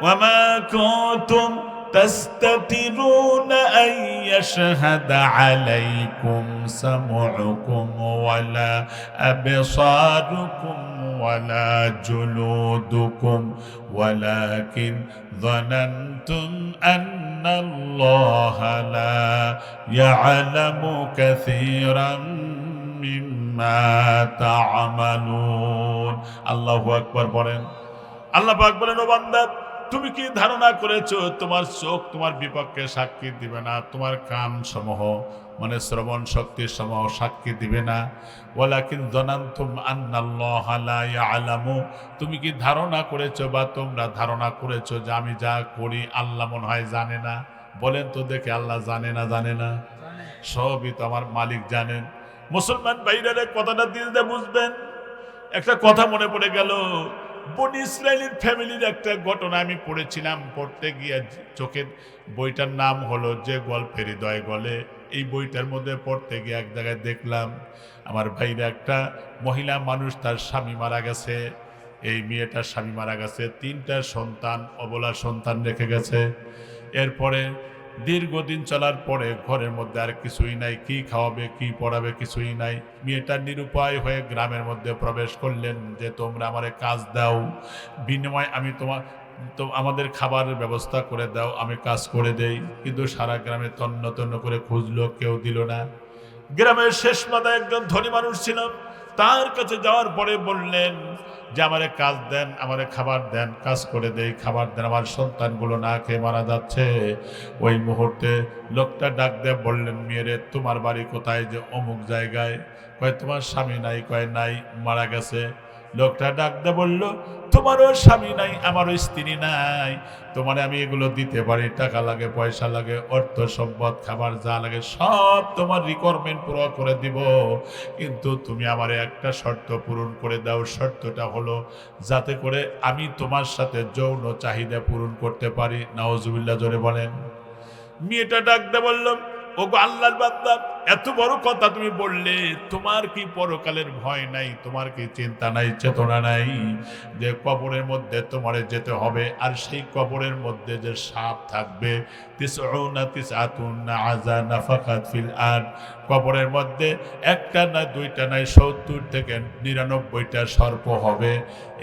ওয়ামা কুনতুম تستترون أن يشهد عليكم سمعكم ولا أبصاركم ولا جلودكم ولكن ظننتم أن الله لا يعلم كثيرا مما تعملون। الله أكبر বলেন। আল্লাহ পাক বলেন, ও বান্দা, তুমি কি ধারণা করেছো তোমার চোখ তোমার বিপক্ষে সাক্ষী দিবে না? তোমার কান সমূহ মানে শ্রবণ শক্তি সমূহ সাক্ষী দিবে না? ওয়ালাকিন যানানতুম আন্নাল্লাহা লা ইয়ালামু, তুমি কি ধারণা করেছো বা তোমরা ধারণা করেছো যে আমি যা করি আল্লাহ মনে হয় জানে না? বলেন তো দেখে, আল্লাহ জানে না? জানে না, সবই তো আমার মালিক জানেন। মুসলমান ভাইরা কথাটা দিলে বুঝবেন। একটা কথা মনে পড়ে গেল, বনি ইসরায়েলের ফ্যামিলির একটা ঘটনা আমি পড়েছিলাম, পড়তে গিয়ে চোখের বইটার নাম হলো যে গল্পের হৃদয় গলে। এই বইটার মধ্যে পড়তে গিয়ে এক জায়গায় দেখলাম, আমার ভাইরা, একটা মহিলা মানুষ, তার স্বামী মারা গেছে। এই মেয়েটার স্বামী মারা গেছে, 3টা সন্তান, অবলা সন্তান রেখে গেছে। এরপরে দীর্ঘদিন চলার পরে ঘরের মধ্যে আর কিছুই নাই, কি খাওয়াবে কি পড়াবে কিছুই নাই। মেয়েটা নিরুপায় হয়ে গ্রামের মধ্যে প্রবেশ করলেন যে তোমরা আমারে কাজ দাও, বিনিময় আমি তো আমাদের খাবারের ব্যবস্থা করে দাও, আমি কাজ করে দেই। কিন্তু সারা গ্রামে তন্ন তন্ন করে খুঁজলো, কেউ দিল না। গ্রামের শেষ মাথায় একজন ধনী মানুষ ছিল, তার কাছে যাওয়ার পরে বললেন যে আমারে কাজ দেন, আমারে খাবার দেন, কাজ করে দেই, খাবার দেন, আমার সন্তানগুলো না খেয়ে মারা যাচ্ছে। ওই মুহূর্তে লোকটা ডাক দিয়ে বললেন, মেয়েরে তোমার বাড়ি কোথায়? যে অমুক জায়গায়। কয় তোমার স্বামী নাই? কয় নাই, মারা গেছে। লোকটা ডাক দিয়ে বলল, তোমারও স্বামী নাই, আমারও স্ত্রী নাই, তোমার আমি এগুলো দিতে পারি, টাকা লাগে, পয়সা লাগে, অর্থ সম্পদ, খাবার যা লাগে সব তোমার রিকোয়ারমেন্ট পুরো করে দিব, কিন্তু তুমি আমারে একটা শর্ত পূরণ করে দাও। শর্তটা হলো যাতে করে আমি তোমার সাথে যৌন চাহিদা পূরণ করতে পারি। নাউজুবিল্লাহ, জোরে বলেন। মেয়েটা ডাক দিয়ে বলল, ওগো আল্লাহর বান্দা, এত বড় কথা তুমি বললে, তোমার কি পরকালের ভয় নাই? তোমার কি চিন্তা নাই, চেতনা নাই যে কবরের মধ্যে তোমারে যেতে হবে, আর সেই কবরের মধ্যে যে সাপ থাকবে, কবরের মধ্যে একটা না দুইটা নাই, 70 থেকে 99টা সর্প হবে।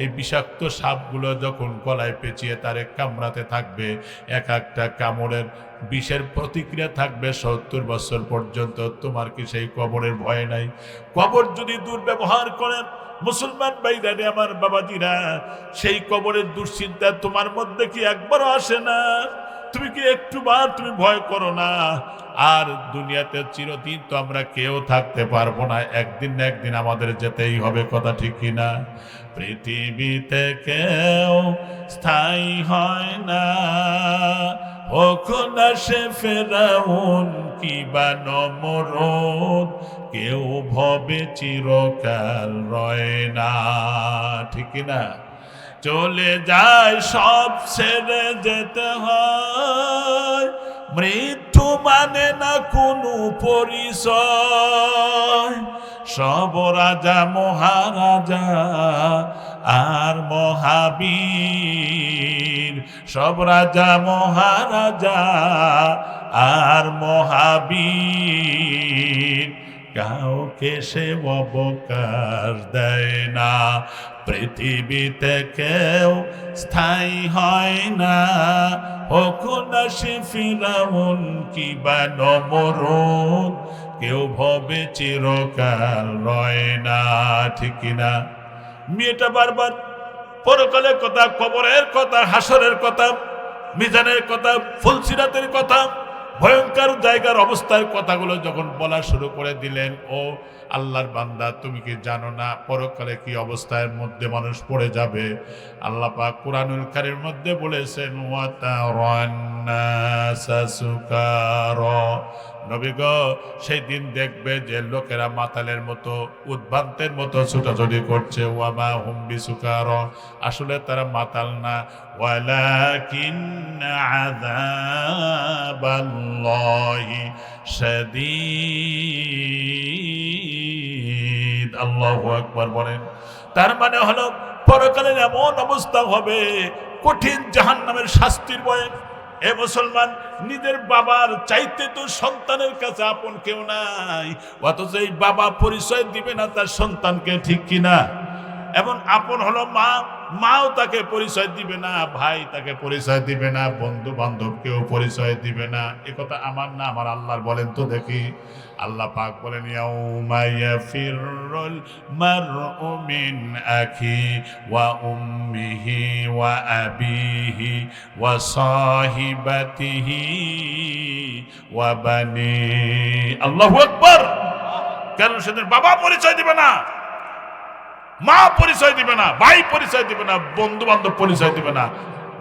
এই বিষাক্ত সাপগুলো যখন গলায় পেঁচিয়ে তারে কামড়াতে থাকবে, এক একটা কামড়ের বিষের প্রতিক্রিয়া থাকবে 70 বছর পর্যন্ত। তোমার কি সেই কবরের ভয় নাই? কবর যদি দুর্ব্যবহার করেন, মুসলমান ভাইরা, আমার বাবাজিরা, সেই কবরের দুশ্চিন্তা তোমার মধ্যে কি একবারও আসে না? তুমি কি একটুবার তুমি ভয় করো না? আর দুনিয়াতে চিরদিন তো আমরা কেউ থাকতে পারবো না, একদিন না একদিন আমাদের যেতেই হবে, কথা ঠিক কিনা? পৃথিবীতে কেউ স্থায়ী হয় না, হোক না সে ফেরাউন কিবা নমরুদ, কেউ ভবে চিরকাল রয় না, ঠিক না? চলে যায়, সব ছেড়ে যেতে হয়, মৃত্যু মানে না কোনো পরিচয়। সব রাজা মহারাজা আর মহাবীর, সব রাজা মহারাজা আর মহাবীর, কাউকে সে অবকাশ দেয় না। পৃথিবীতে কেউ স্থায়ী হয় না, হোক না সে ফিরাউন কিবা নমরুদ, কেউ ভবে চিরকাল রয় না। ঠিক কিনা? মেয়েটা বারবার পরকালের কথা, কবরের কথা, হাসরের কথা, মিজানের কথা, ফুলসিরাতের কথা, ভয়ঙ্কর জায়গার অবস্থার কথাগুলো যখন বলা শুরু করে দিলেন, ও আল্লাহর বান্দা, তুমি কি জানো না পরকালে কি অবস্থার মধ্যে মানুষ পড়ে যাবে? আল্লাহ পাক কুরআনুল কারীমের মধ্যে বলেছেন, ওয়া তারান্নাসা সুকারা, নবী গো, সেই দিন দেখবে যে লোকেরা মাতালের মতো, উদ্ভ্রান্তের মতো ছুটাছুটি করছে। ওয়া মা হুম বিসুকারা, আসলে তারা মাতাল না। ওয়ালাকিন আযাবাল্লাহি শাদীদ। আল্লাহু আকবার বলেন। তার মানে হলো পরকালের এমন অবস্থা হবে, কঠিন জাহান্নামের শাস্তির ভয়ে। এ মুসলমান, নিজের বাবার চাইতে তো সন্তানের কাছে আপন কেউ নাই, অথচ এই বাবা পরিচয় দিবে না তার সন্তানকে। ঠিক কিনা? এবং আপন হলো মা, মাও তাকে পরিচয় দিবে না, ভাই তাকে পরিচয় দিবে না, বন্ধু বান্ধব কেউ পরিচয় দিবে না। এ কথা আমার না আমার আল্লাহর, বলেন তো দেখি। আল্লাহ পাক বলেন, ইয়াউমা ইয়াফিরুল মারউ মিন আখি ওয়া উম্মিহি ওয়া আবিহি ওয়া সাহিবাতিহি ওয়া বানি। আল্লাহু আকবার। কেন সেদিন বাবা পরিচয় দিবে না, মা পরিচয় দিবে না, ভাই পরিচয় দিবে না, বন্ধু বান্ধব পরিচয় দিবে না,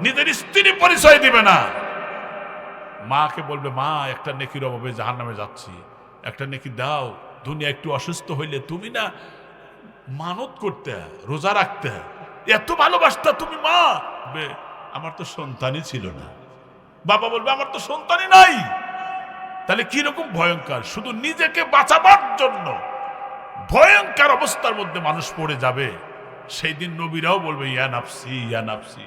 নিজের স্ত্রী পরিচয় দিবে না। মাকে বলবে, মা একটা নেকির অভাবে জাহান্নামে যাচ্ছি, একটা নেকি দাও। দুনিয়া একটু অসুস্থ হইলে তুমি না মানত করতে, রোজা রাখতে, এত ভালোবাসতা তুমি মা। আমার তো সন্তানই ছিল না। বাবা বলবে, আমার তো সন্তানই নাই। তাহলে কিরকম ভয়ঙ্কর! শুধু নিজেকে বাঁচাবার জন্য ভয়ঙ্কর অবস্থার মধ্যে মানুষ পড়ে যাবে। সেই দিন নবীরাও বলবে, ইয়া নাফসি ইয়া নাফসি।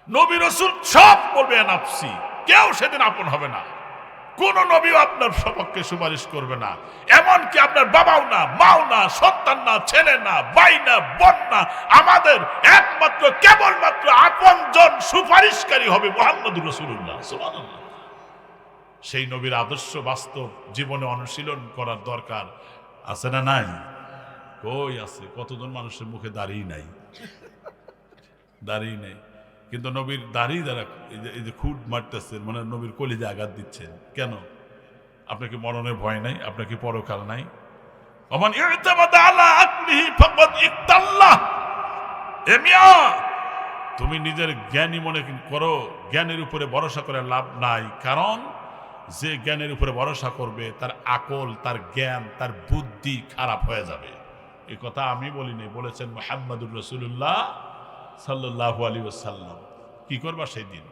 নবী রাসূল সব বলবে ইয়া নাফসি। কেউ সেদিন আপন হবে না। কোন নবীও আপনার সপক্ষে সুপারিশ করবে না। এমনকি আপনার বাবাও না, মাও না, সন্তান না, ছেলে না, ভাই না, বোন না। আমাদের একমাত্র কেবলমাত্র আপনজন সুপারিশকারী হবে মুহাম্মদুর রাসূলুল্লাহ। সুবহানাল্লাহ। সেই নবীর আদর্শ বাস্তব জীবনে অনুশীলন করার দরকার আছে না নাই? কই আছে? কতজন মানুষের মুখে দাড়ি নাই, দাড়ি নেই, কিন্তু নবীর দাড়ি যারা এই যে খুঁট মারতেছেন, মানে নবীর কলিজে আঘাত দিচ্ছেন কেন? আপনার কি মরণের ভয় নাই? আপনার কি পরকাল নাই? ওমান ইউতামাদা আলা আকলিহি ফাকাদ ইক্তাল্লাহ। এ মিয়া, তুমি নিজের জ্ঞানী মনে করো, জ্ঞানের উপরে ভরসা করে লাভ নাই। কারণ যে জ্ঞানের উপরে ভরসা করবে তার আকল, তার জ্ঞান, তার বুদ্ধি খারাপ হয়ে যাবে। এই কথা আমি বলিনি, বলেছেন মুহাম্মদুর রাসূলুল্লাহ সাল্লাল্লাহু আলাইহি ওয়াসাল্লাম। কি করবা সেই দিন?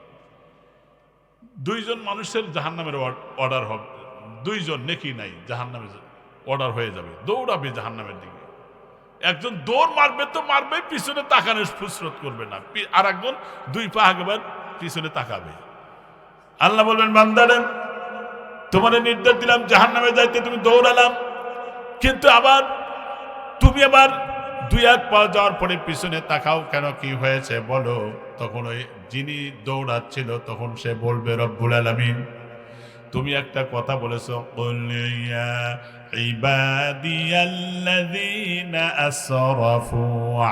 দুইজন মানুষের জাহান্নামের অর্ডার হবে, দুইজন নেকি নাই, জাহান্নামে অর্ডার হয়ে যাবে, দৌড়াবে জাহান্নামের দিকে। একজন দৌড় মারবে তো মারবে, পিছনে তাকানোর ফুসরত করবে না। আর একজন দুই পা আগেবার পিছনে তাকাবে। আল্লাহ বলবেন, বান্দারে, তোমার নির্দেশ দিলাম জাহান্নামে যাইতে, তুমি দৌড়ালাম, কিন্তু আবার তুমি আবার দুই এক পা যাওয়ার পরে পিছনে তাকাও কেন? কি হয়েছে বলো? তখন ওই যিনি দৌড়াচ্ছিল তখন সে বলবে, রব্বুল আলামিন, তুমি একটা কথা বলেছো, কুল ইয়া ইবাদিয়াল্লাযীনা আসরাফু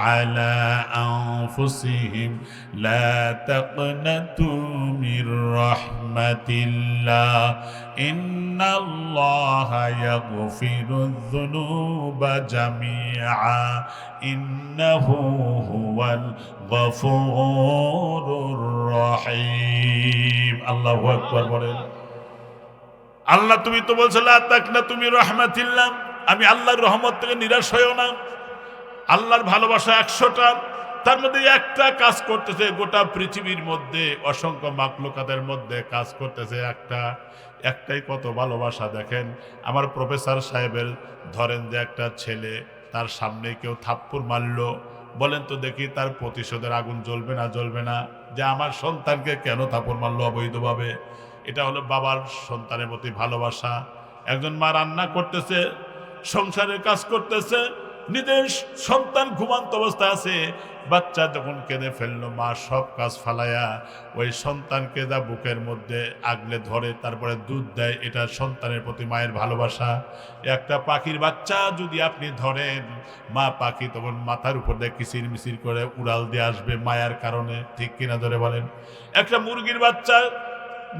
আলা আনফুসিহিম লা তাকনাতু মির রাহমাতিল্লাহ ইন্নাল্লাহা ইয়াগফিরুয যুনুবা জামিআ ইন্নাহু হুয়াল গফুরুর রহিম। আল্লাহু আকবার বলেন। আল্লাহ, তুমি তো বলছো লা তাকনাতু মির রাহমাতিল্লাহ, আমি আল্লাহর রহমত থেকে নিরাশ হইও না। আল্লাহর ভালোবাসা 100টা, তার মধ্যে একটা কাজ করতেছে গোটা পৃথিবীর মধ্যে, অসংখ্য মাখলুকাতের মধ্যে কাজ করতেছে একটাই কত ভালোবাসা। দেখেন, আমার প্রফেসর সাহেবের ধরেন যে একটা ছেলে, তার সামনে কেউ থাপ্পড় মারলো, বলেন তো দেখি তার প্রতিশোধের আগুন জ্বলবে না জ্বলবে না? যে আমার সন্তানকে কেন থাপ্পড় মারলো অবৈধভাবে, এটা হলো বাবার সন্তানের প্রতি ভালোবাসা। একজন মা রান্না করতেছে, সংসারের কাজ করতেছে, নিজের সন্তান ঘুমান্ত অবস্থায় আছে, বাচ্চা যখন কেঁদে ফেললো, মা সব কাজ ফালাইয়া ওই সন্তানকে যা বুকের মধ্যে আগলে ধরে তারপরে দুধ দেয়। এটা সন্তানের প্রতি মায়ের ভালোবাসা। একটা পাখির বাচ্চা যদি আপনি ধরেন, মা পাখি তখন মাথার উপর দিয়ে কিচির মিচির করে উড়াল দিয়ে আসবে মায়ার কারণে, ঠিক কিনা ধরে বলেন? একটা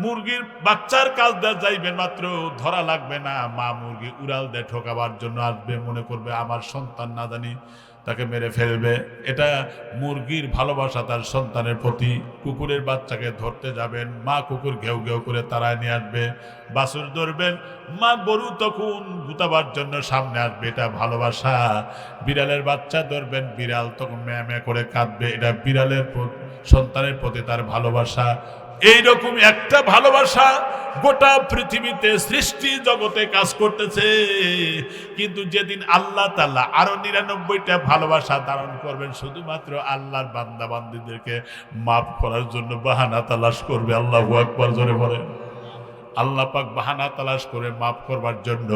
মুরগির বাচ্চার কাজ দেওয়া যাইবেন মাত্র ধরা লাগবে না, মা মুরগি উড়াল দিয়ে ঠকাবার জন্য আসবে, মনে করবে আমার সন্তান না জানি তাকে মেরে ফেলবে। এটা মুরগির ভালোবাসা তার সন্তানের প্রতি। কুকুরের বাচ্চাকে ধরতে যাবেন, মা কুকুর ঘেউ ঘেউ করে তাড়ায় নিয়ে আসবে। বাছুর ধরবেন, মা গরু তখন গুতাবার জন্য সামনে আসবে, এটা ভালোবাসা। বিড়ালের বাচ্চা ধরবেন, বিড়াল তখন ম্যাঁ ম্যাঁ করে কাঁদবে, এটা বিড়ালের সন্তানের প্রতি তার ভালোবাসা। এইরকম একটা ভালোবাসা গোটা পৃথিবীতে সৃষ্টি জগতে কাজ করতেছে। কিন্তু যেদিন আল্লাহ তাআলা আরো 99টা ভালোবাসা ধারণ করবেন, শুধুমাত্র আল্লাহর বান্দা বান্দীদেরকে মাফ করার জন্য বাহানা তালাশ করবে। আল্লাহু আকবার, জোরে বলেন। আল্লাহ পাক বাহানা তালাশ করে মাফ করবার জন্য।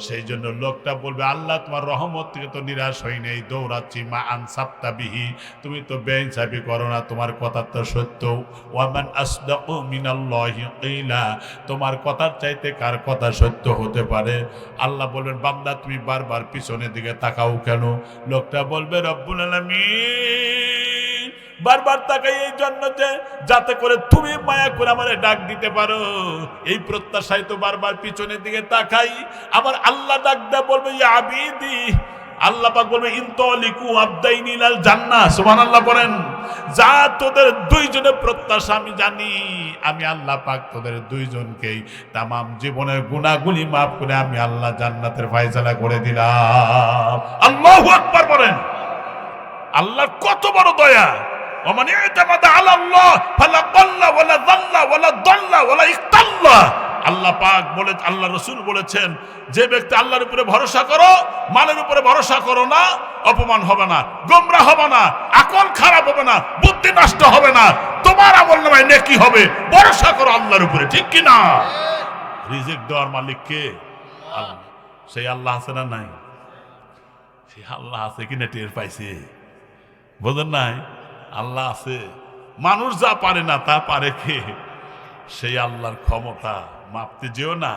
সেই জন্য লোকটা বলবে, আল্লাহ তোমার রহমত থেকে তো নিরাশ হই নেই, দৌড়াচ্ছি, মা আনসাবতা বিহি, তুমি তো বেইনসাফি করো না, তোমার কথা তো সত্য। ওয়ামান আসদাকু মিনাল্লাহি কিলা, তোমার কথার চাইতে কার কথা সত্য হতে পারে? আল্লাহ বলবেন, বান্দা তুমি বারবার পিছনের দিকে তাকাও কেন? লোকটা বলবে, রব্বুল আলামিন বারবার তাকাই এই জন্য যে যাতে করে তুমি মায়া করে আমারে ডাক দিতে পারো, এই প্রত্যাশায় তো বারবার পিছনের দিকে তাকাই। আমার আল্লাহ ডাক দেয়া বলবে, ইয়া আবিদি, আল্লাহ পাক বলবে, ইনতালিকু আবদাইনি ইলাল জান্নাহ। সুবহানাল্লাহ বলেন। যা তোদের দুইজনের প্রত্যাশা আমি জানি, আমি আল্লাহ পাক তোদের দুইজনকেই তামাম জীবনের গুনাহগুলি মাফ করে আমি আল্লাহ জান্নাতের ফয়সালা করে দিলাম। আল্লাহু আকবার বলেন। আল্লাহর কত বড় দয়া। ওমান ইতামাদা আলাল্লাহ ফালা দাল্লা ওয়ালা যাল্লা ওয়ালা দাল্লা ওয়ালা ইক্তাল্লা। আল্লাহ পাক বলে, আল্লাহ রাসূল বলেছেন, যে ব্যক্তি আল্লাহর উপরে ভরসা করো, মালের উপরে ভরসা করো না, অপমান হবে না, গোমরা হবে না, আকল খারাপ হবে না, বুদ্ধি নষ্ট হবে না, তোমার আমলনামায় নেকি হবে। ভরসা করো আল্লাহর উপরে, ঠিক কি না? রিজিক দেওয়ার মালিক কে? আল্লাহ। সেই আল্লাহ আছে না নাই? সেই আল্লাহ আছে কিনা টের পাইছে? বোঝেন নাই? আল্লাহ আছে। মানুষ যা পারে না তা পারে কে? সেই আল্লাহর ক্ষমতা। মাপতে যেও না।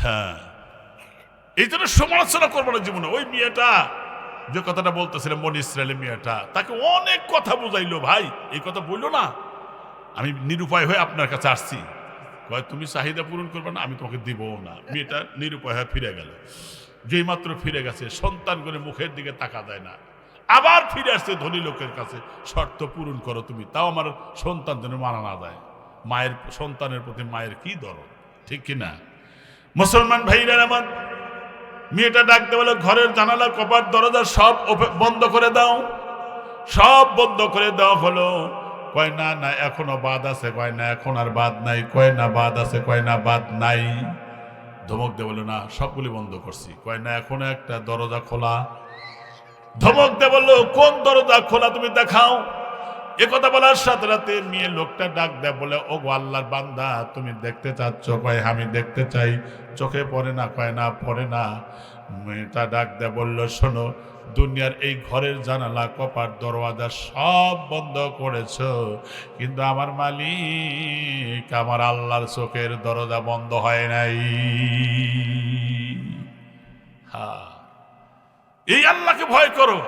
হ্যাঁ, এই জন্য সমালোচনা করবো না জীবনে। ওই মেয়েটা যে কথাটা বলতেছিলাম, মনি ইসরায়েলের মেয়েটা, তাকে অনেক কথা বুঝাইলো, ভাই এই কথা বললো না, আমি নিরুপায় হয়ে আপনার কাছে আসছি। কয় তুমি চাহিদা পূরণ করবে না, আমি তোমাকে দিবও না। মেয়েটা নিরুপায় হয়ে ফিরে গেল। যেই মাত্র ফিরে গেছে, সন্তান করে মুখের দিকে তাকা যায় না, আবার ফিরে আসছে ধনী লোকের কাছে, শর্ত পূরণ করো তুমি, তাও আমার সন্তান যেন মারা না যায়। মায়ের সন্তানের প্রতি মায়ের কি দরদ, ঠিক কিনা? মুসলমান ভাইরা আমার, মেয়েটা ডাকতে বলে, ঘরের জানালা কপাট দরজা সব বন্ধ করে দাও। সব বন্ধ করে দেওয়া হলো। কয় না না এখনো বাদ আছে। কয় না এখন আর বাদ নাই। কয় না বাদ আছে। কয় না বাদ নাই। ধমক দিয়ে বলে, না সবগুলি বন্ধ করছি। কয় না এখনো একটা দরজা খোলা। ধমক দিয়ে বললো, কোন দরজা খোলা তুমি দেখাও। একথা বলার সাথে সাথে মেয়ে লোকটা ডাক দেয়, বলে, ও গো আল্লাহর বান্দা, তুমি দেখতে চাচ্ছ? কয় আমি দেখতে চাই। চোখে পড়ে না? কয় না পড়ে না। মেয়েটা ডাক দেয়, বলল, শোনো, দুনিয়ার এই ঘরের জানালা কপাট দরওয়াজা সব বন্ধ করেছ, কিন্তু আমার মালিক আমার আল্লাহর চোখের দরজা বন্ধ হয় নাই। হ্যাঁ, এই আল্লাহকে ভয় করো।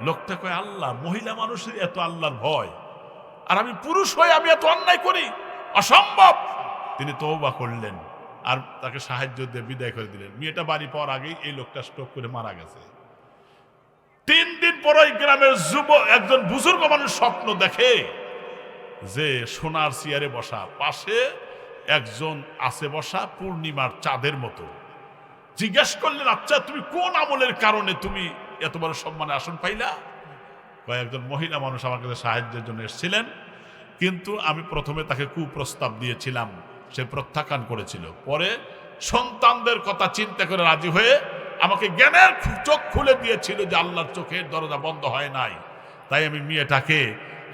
লোকটা কয়, আল্লাহ, মহিলা মানুষের এত আল্লাহর ভয়, আর আমি পুরুষ হয়ে আমি এত অন্যায় করি, অসম্ভব। তিনি তওবা করলেন আর তাকে সাহায্য দিয়ে বিদায় করে দিলেন। মেয়েটা বাড়ি পাওয়ার আগেই এই লোকটা স্ট্রোক করে মারা গেছে। 3 দিন পর ওই গ্রামের একজন বুজুর্গ মানুষ স্বপ্ন দেখে যে সোনার চেয়ারে বসা, পাশে একজন আছে বসা পূর্ণিমার চাঁদের মতো। জিজ্ঞেস করলেন, আচ্ছা তুমি কোন আমলের কারণে তুমি এত বড় সম্মানে আসন পাইলা? কয়েকজন মহিলা মানুষ আমার কাছে সাহায্যের জন্য এসেছিলেন, কিন্তু আমি প্রথমে তাকে কুপ্রস্তাব দিয়েছিলাম, সে প্রত্যাখ্যান করেছিল। পরে সন্তানদের কথা চিন্তা করে রাজি হয়ে আমাকে জ্ঞানের চোখ খুলে দিয়েছিল যে আল্লাহর চোখের দরজা বন্ধ হয় নাই। তাই আমি মেয়েটাকে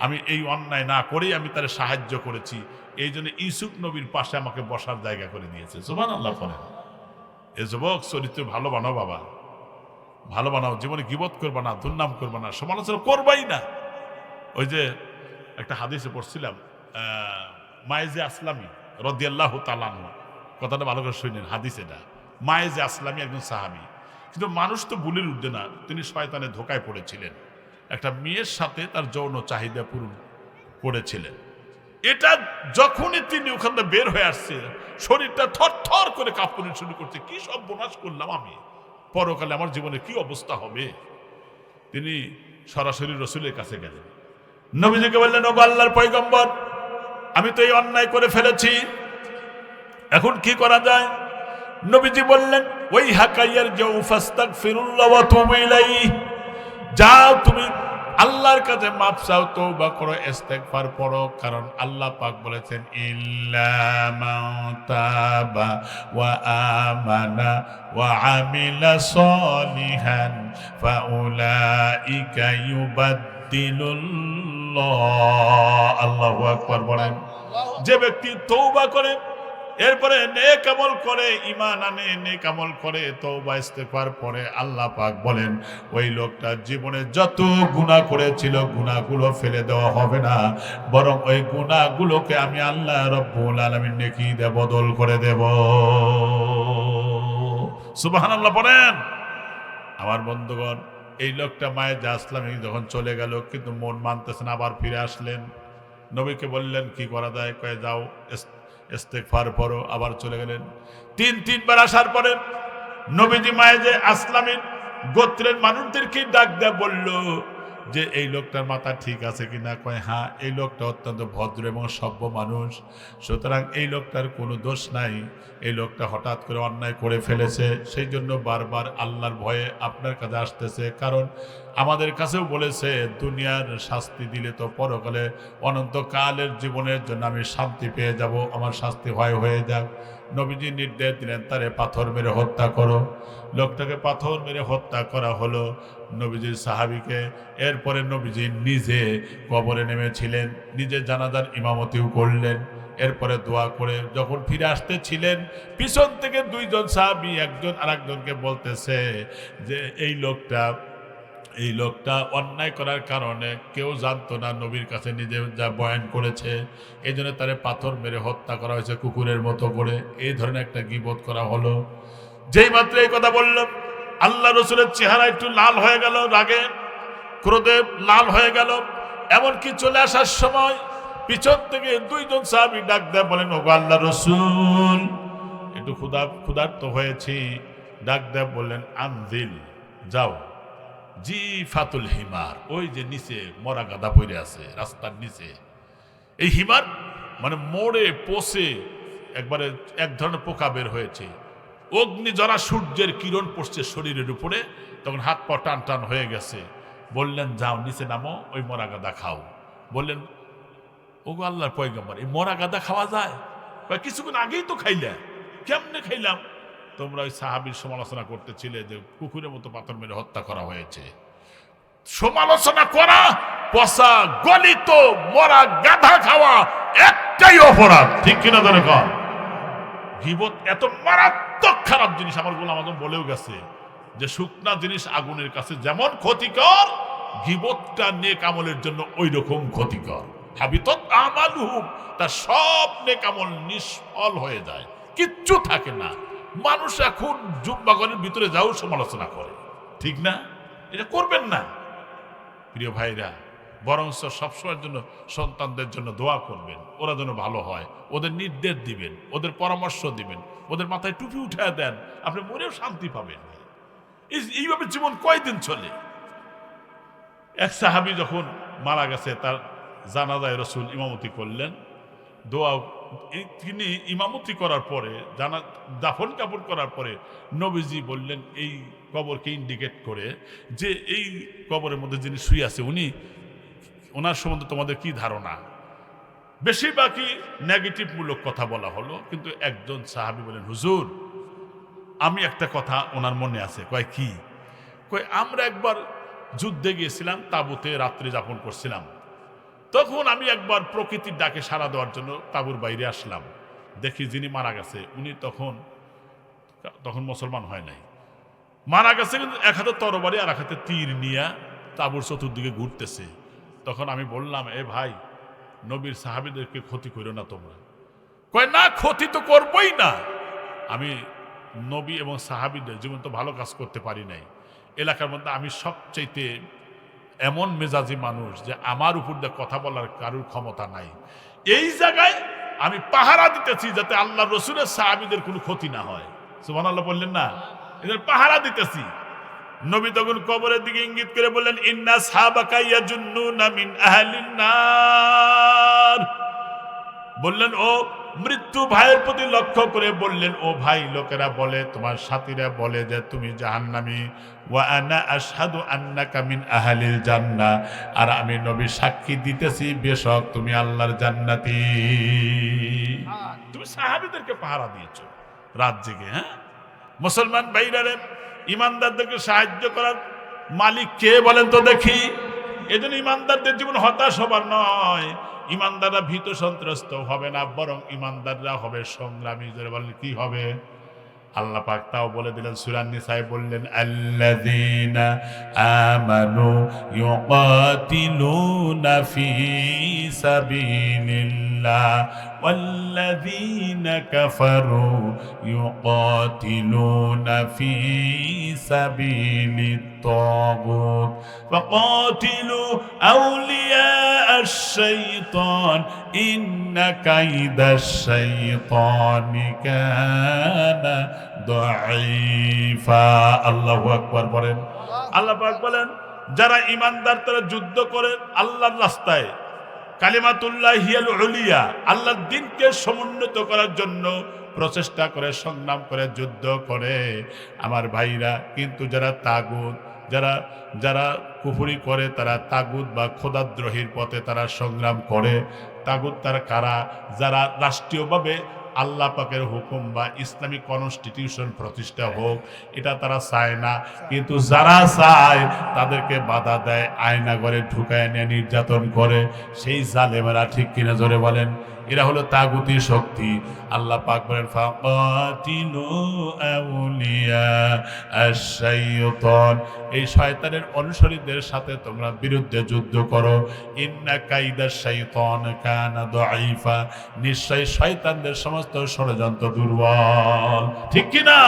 আমি এই অন্যায় না করেই আমি তার সাহায্য করেছি, এই জন্য ইউসুফ নবীর পাশে আমাকে বসার জায়গা করে দিয়েছে। সুবহানাল্লাহ বলেন। এ যুবক, চরিত্র ভালো বানাও বাবা, ভালো বানাও, জীবনে গীবত করবা না, দুর্নাম করবা না, সমালোচনা করবাই না। ওই যে একটা হাদিসে পড়ছিলাম, মায়েজে আসলামী রাদিয়াল্লাহু তাআলা আনহু, কথাটা ভালো করে শুনেন, হাদিস এটা। মায়েজে আসলামী একজন সাহাবী, কিন্তু মানুষ তো ভুলের ঊর্ধ্বে না, তিনি শয়তানের ধোকায় পড়েছিলেন, একটা মেয়ের সাথে তার যৌন চাহিদা পূরণ করেছিলেন। এটা যখনই তিনি ওখান থেকে বের হয়ে আসছে, শরীরটা থরথর করে কাঁপতে শুরু করছে, কি সব বোনাস করলাম আমি, পরকালে আমার জীবনে কি অবস্থা হবে। তিনি সরাসরি রসুলের কাছে গেলেন, নবীজিকে বললেন, ওগো আল্লাহর পয়গম্বর, আমি তো এই অন্যায় করে ফেলেছি, এখন কি করা যায়? নবীজি বললেন, ওই হাকাইয়ার যে ফাস্তাগফিরুল্লাহ ওয়া তুবু ইলাইহি, যাও তুমি আল্লাহর কাছে মাফ চাও, তওবা করো, ইস্তেগফার পড়ো, কারণ আল্লাহ পাক বলেছেন, ইল্লা মান তাবা ওয়া আমানা ওয়া আমিলা সলিহান ফাউলাইকা ইউবাদদিলুল্লাহ। আল্লাহু আকবার বলেন। যে ব্যক্তি তওবা করে, এরপরে নেক আমল করে, ঈমান আনে, নেক আমল করে, তওবা ইস্তেগফার পড়ে, আল্লাহ পাক বলেন ওই লোকটার জীবনে যত গুনাহ করেছিল গুনাহগুলো ফেলে দেওয়া হবে না, বরং ওই গুনাহগুলোকে আমি আল্লাহ রাব্বুল আলামিন নেকি দিয়ে বদল করে দেব। সুবহানাল্লাহ বলেন। আমার বন্ধুগণ, এই লোকটা মায়ের আসলামী যখন চলে গেল, কিন্তু মন মানতেছে না, আবার ফিরে আসলেন, নবীকে বললেন কি করা যায়? কয়ে যাও ইস্তেগফার পড়ো, আবার চলে গেলেন। তিনবার আসার পরে নবীজি মায়েজে আসলামের গোত্রের মানুষদেরকে ডাক দেয়া বলল যে এই লোকটার মাথা ঠিক আছে কিনা। কয় হ্যাঁ, এই লোকটা অত্যন্ত ভদ্র এবং সভ্য মানুষ, সুতরাং এই লোকটার কোনো দোষ নাই, এই লোকটা হঠাৎ করে অন্যায় করে ফেলেছে, সেই জন্য বারবার আল্লাহর ভয়ে আপনার কাছে আসতেছে, কারণ আমাদের কাছেও বলেছে দুনিয়ার শাস্তি দিলে তো পরকালে অনন্তকালের জীবনের জন্য আমি শান্তি পেয়ে যাব, আমার শাস্তি হয়ে যাক। নবীজি নির্দেশ দিলেন, তারে পাথর মেরে হত্যা করো। লোকটাকে পাথর মেরে হত্যা করা হলো, নবীজির সাহাবীকে। এরপরে নবীজি নিজে কবরে নেমেছিলেন, নিজে জানাজার ইমামতিও করলেন। এরপরে দোয়া করে যখন ফিরে আসতেছিলেন, পিছন থেকে দুইজন সাহাবী একজন আরেকজনকে বলতেছে যে এই লোকটা অন্যায় করার কারণে কেউ জানতো না, নবীর কাছে নিজে যা বয়ান করেছে, এই জন্য তারে পাথর মেরে হত্যা করা হয়েছে কুকুরের মতো করে। এই ধরনের একটা গীবত করা হলো। যেই মাত্র এই কথা বলল, আল্লাহ রসুলের চেহারা একটু লাল হয়ে গেল, রাগে ক্রোধে লাল হয়ে গেল। এমনকি চলে আসার সময় পিছন থেকে দুইজন সাহাবী ডাক দেয়, বলেন ওগো আল্লাহ রসুল, একটু ক্ষুধার্ত হয়েছি। ডাক দেয় বললেন, আনজিল, যাও জি ফাতুল হিমার, ওই যে নিচে মরা গাদা পড়ে আছে রাস্তার নিচে, এই হিমার মানে মোড়ে পোষে একবারে এক ধরনের পোকা বের হয়েছে, অগ্নি জরা সূর্যের কিরণ পড়ছে শরীরের উপরে, তখন হাত পা টান টান হয়ে গেছে। বললেন যাও নিচে নামো, ওই মরা গাদা খাও। বললেন ওগো আল্লাহর পয়গম্বর, এই মরা গাদা খাওয়া যায়? কিছুক্ষণ আগেই তো খাইলে, কেমনে খাইলাম? তোমরা ওই সাহাবীর সমালোচনা করতেছিলে যে কুকুরের মতো পাথর মেরে হত্যা করা হয়েছে। সমালোচনা করা, পচা গলিত মরা গাধা খাওয়া একটাই অপরাধ, ঠিক কিনা? ধরে কর, গীবত এত মারাত্মক খারাপ জিনিস। আমার গোলাম আযম বলেও গেছে যে শুকনা জিনিস আগুনের কাছে যেমন ক্ষতিকর, গীবতটা নেক আমলের জন্য ওই রকম ক্ষতিকর। হাবিতত আমালুহুম, তার সব নেক আমল নিষ্ফল হয়ে যায়, কিচ্ছু থাকে না। মানুষ এখন জুম্মাগণের ভিতরে যাও সমালোচনা করে, ঠিক না? এটা করবেন না প্রিয় ভাইরা, বরং সবসময়ের জন্য সন্তানদের জন্য দোয়া করবেন, ওরা যেন ভালো হয়, ওদের নির্দেশ দিবেন, ওদের পরামর্শ দিবেন, ওদের মাথায় টুপি উঠায় দেন, আপনি মনেও শান্তি পাবেন। এইভাবে জীবন কয়দিন চলে? এক সাহাবী যখন মারা গেছে, তার জানাজায় রাসূল ইমামতি করলেন, দোয়া তিনি ইমামতি করার পরে, দাফন কাপড় করার পরে নবীজি বললেন এই কবরকে ইন্ডিকেট করে যে এই কবরের মধ্যে যিনি শুয়ে আছে ওনার সম্বন্ধে তোমাদের কি ধারণা? বেশিরভাগই নেগেটিভ মূলক কথা বলা হলো, কিন্তু একজন সাহাবী বলেন, হুজুর আমি একটা কথা ওনার মনে আছে। কয় কি? কয় আমরা একবার যুদ্ধে গিয়েছিলাম, তাঁবুতে রাত্রি যাপন করছিলাম। তখন আমি একবার প্রকৃতির ডাকে সাড়া দেওয়ার জন্য তাঁবুর বাইরে আসলাম। দেখি যিনি মারা গেছে উনি তখন তখন মুসলমান হয় নাই, মারা গেছে কিন্তু এক হাতে তরবারি আর এক হাতে তীর নিয়ে তাঁবুর চতুর্দিকে ঘুরতেছে। তখন আমি বললাম, এ ভাই, নবীর সাহাবীদেরকে ক্ষতি করো না তোমরা। কয় না, ক্ষতি তো করবই না। আমি নবী এবং সাহাবীদের জীবন তো ভালো কাজ করতে পারি নাই। এলাকার মধ্যে আমি সবচাইতে এমন মেজাজি মানুষ যে আমার উপর দিয়ে কথা বলার কারোর ক্ষমতা নাই। এই জায়গায় আমি পাহারা দিতেছি যাতে আল্লাহ রসুলের সাহাবীদের কোনো ক্ষতি না হয়। সুবহানাল্লাহ বললেন না? এদের পাহারা দিতেছি। নবী তখন কবরের দিকে ইঙ্গিত করে বললেন, ইন্না সাহাবাকা ইয়াজুন্নুনা মিন আহলিন নার। বললেন, ও মৃত্যু ভাইয়ের প্রতি লক্ষ্য করে বললেন, ও ভাই, লোকেরা বলে, তোমার সাথীরা বলে যে তুমি জাহান্নামী, ওয়া আনা আশহাদু আন্নাকা মিন আহলিল জান্নাহ, আর আমি নবী সাক্ষী দিতেছি বেশক তুমি আল্লাহর জান্নাতি। তুমি সাহাবীদেরকে পাহারা দিয়েছো রাত জেগে। হ্যাঁ, মুসলমান ভাইরারে, ইমানদারদেরকে সাহায্য করার মালিক কে বলেন তো দেখি? এজন্য ইমানদারদের জীবন হতাশ হবার নয়। ইমানদাররা ভীত সন্ত্রস্ত হবে না, বরং ইমানদাররা হবে সংগ্রামী। যারা বলেন কি হবে? আল্লাহ পাক তাও বলে দিলেন, সূরা নিসায় বললেন, আল্লাযীনা আমানু ইউকাতিলুনা ফি সাবিলিল্লাহ ওয়াল্লাযীনা কাফারু ইউকাতিলুনা ফি সাবিলিত তাগুত ফাকাতিলু আউলিয়া আশ-শাইতান ইন্না কাইদাশ শাইতানি কানা দাঈফা। আল্লাহু আকবার বলেন। আল্লাহ পাক বলেন, যারা ঈমানদার তারা যুদ্ধ করে আল্লাহর রাস্তায়, কালিমাতুল্লাহ হিয়াল উলিয়া, আল্লাহর দ্বীনকে সমুন্নত করার জন্য প্রচেষ্টা করে, সংগ্রাম করে, যুদ্ধ করে। আমার ভাইরা, কিন্তু যারা তাগুত, যারা কুফরি করে, তারা তাগুত বা খোদাদ্রোহীর পথে তারা সংগ্রাম করে। তাগুত তারা কারা? যারা রাষ্ট্রীয়ভাবে আল্লাহ পাকের হুকুম বা ইসলামিক কনস্টিটিউশন প্রতিষ্ঠা হোক, এটা তারা চায় না। কিন্তু যারা চায় তাদেরকে বাধা দেয়, আয়না ঘরে ঢুকায় নিয়ে নির্যাতন করে। সেই জালেমেরা, ঠিক কিনা জোরে বলেন? এরা হলো তাগুতি শক্তি। আল্লাহ পাক বলেন, ফাকাতিলু আউলিয়া আশ-শাইতান, এই শয়তানের অনুসারীদের সাথে তোমরা বিরুদ্ধে যুদ্ধ করো। ইন্না কাইদাশ শাইতান কানা দাঈফা, নিশ্চয় শয়তানদের সমস্ত ষড়যন্ত্র দুর্বল। ঠিক কি না?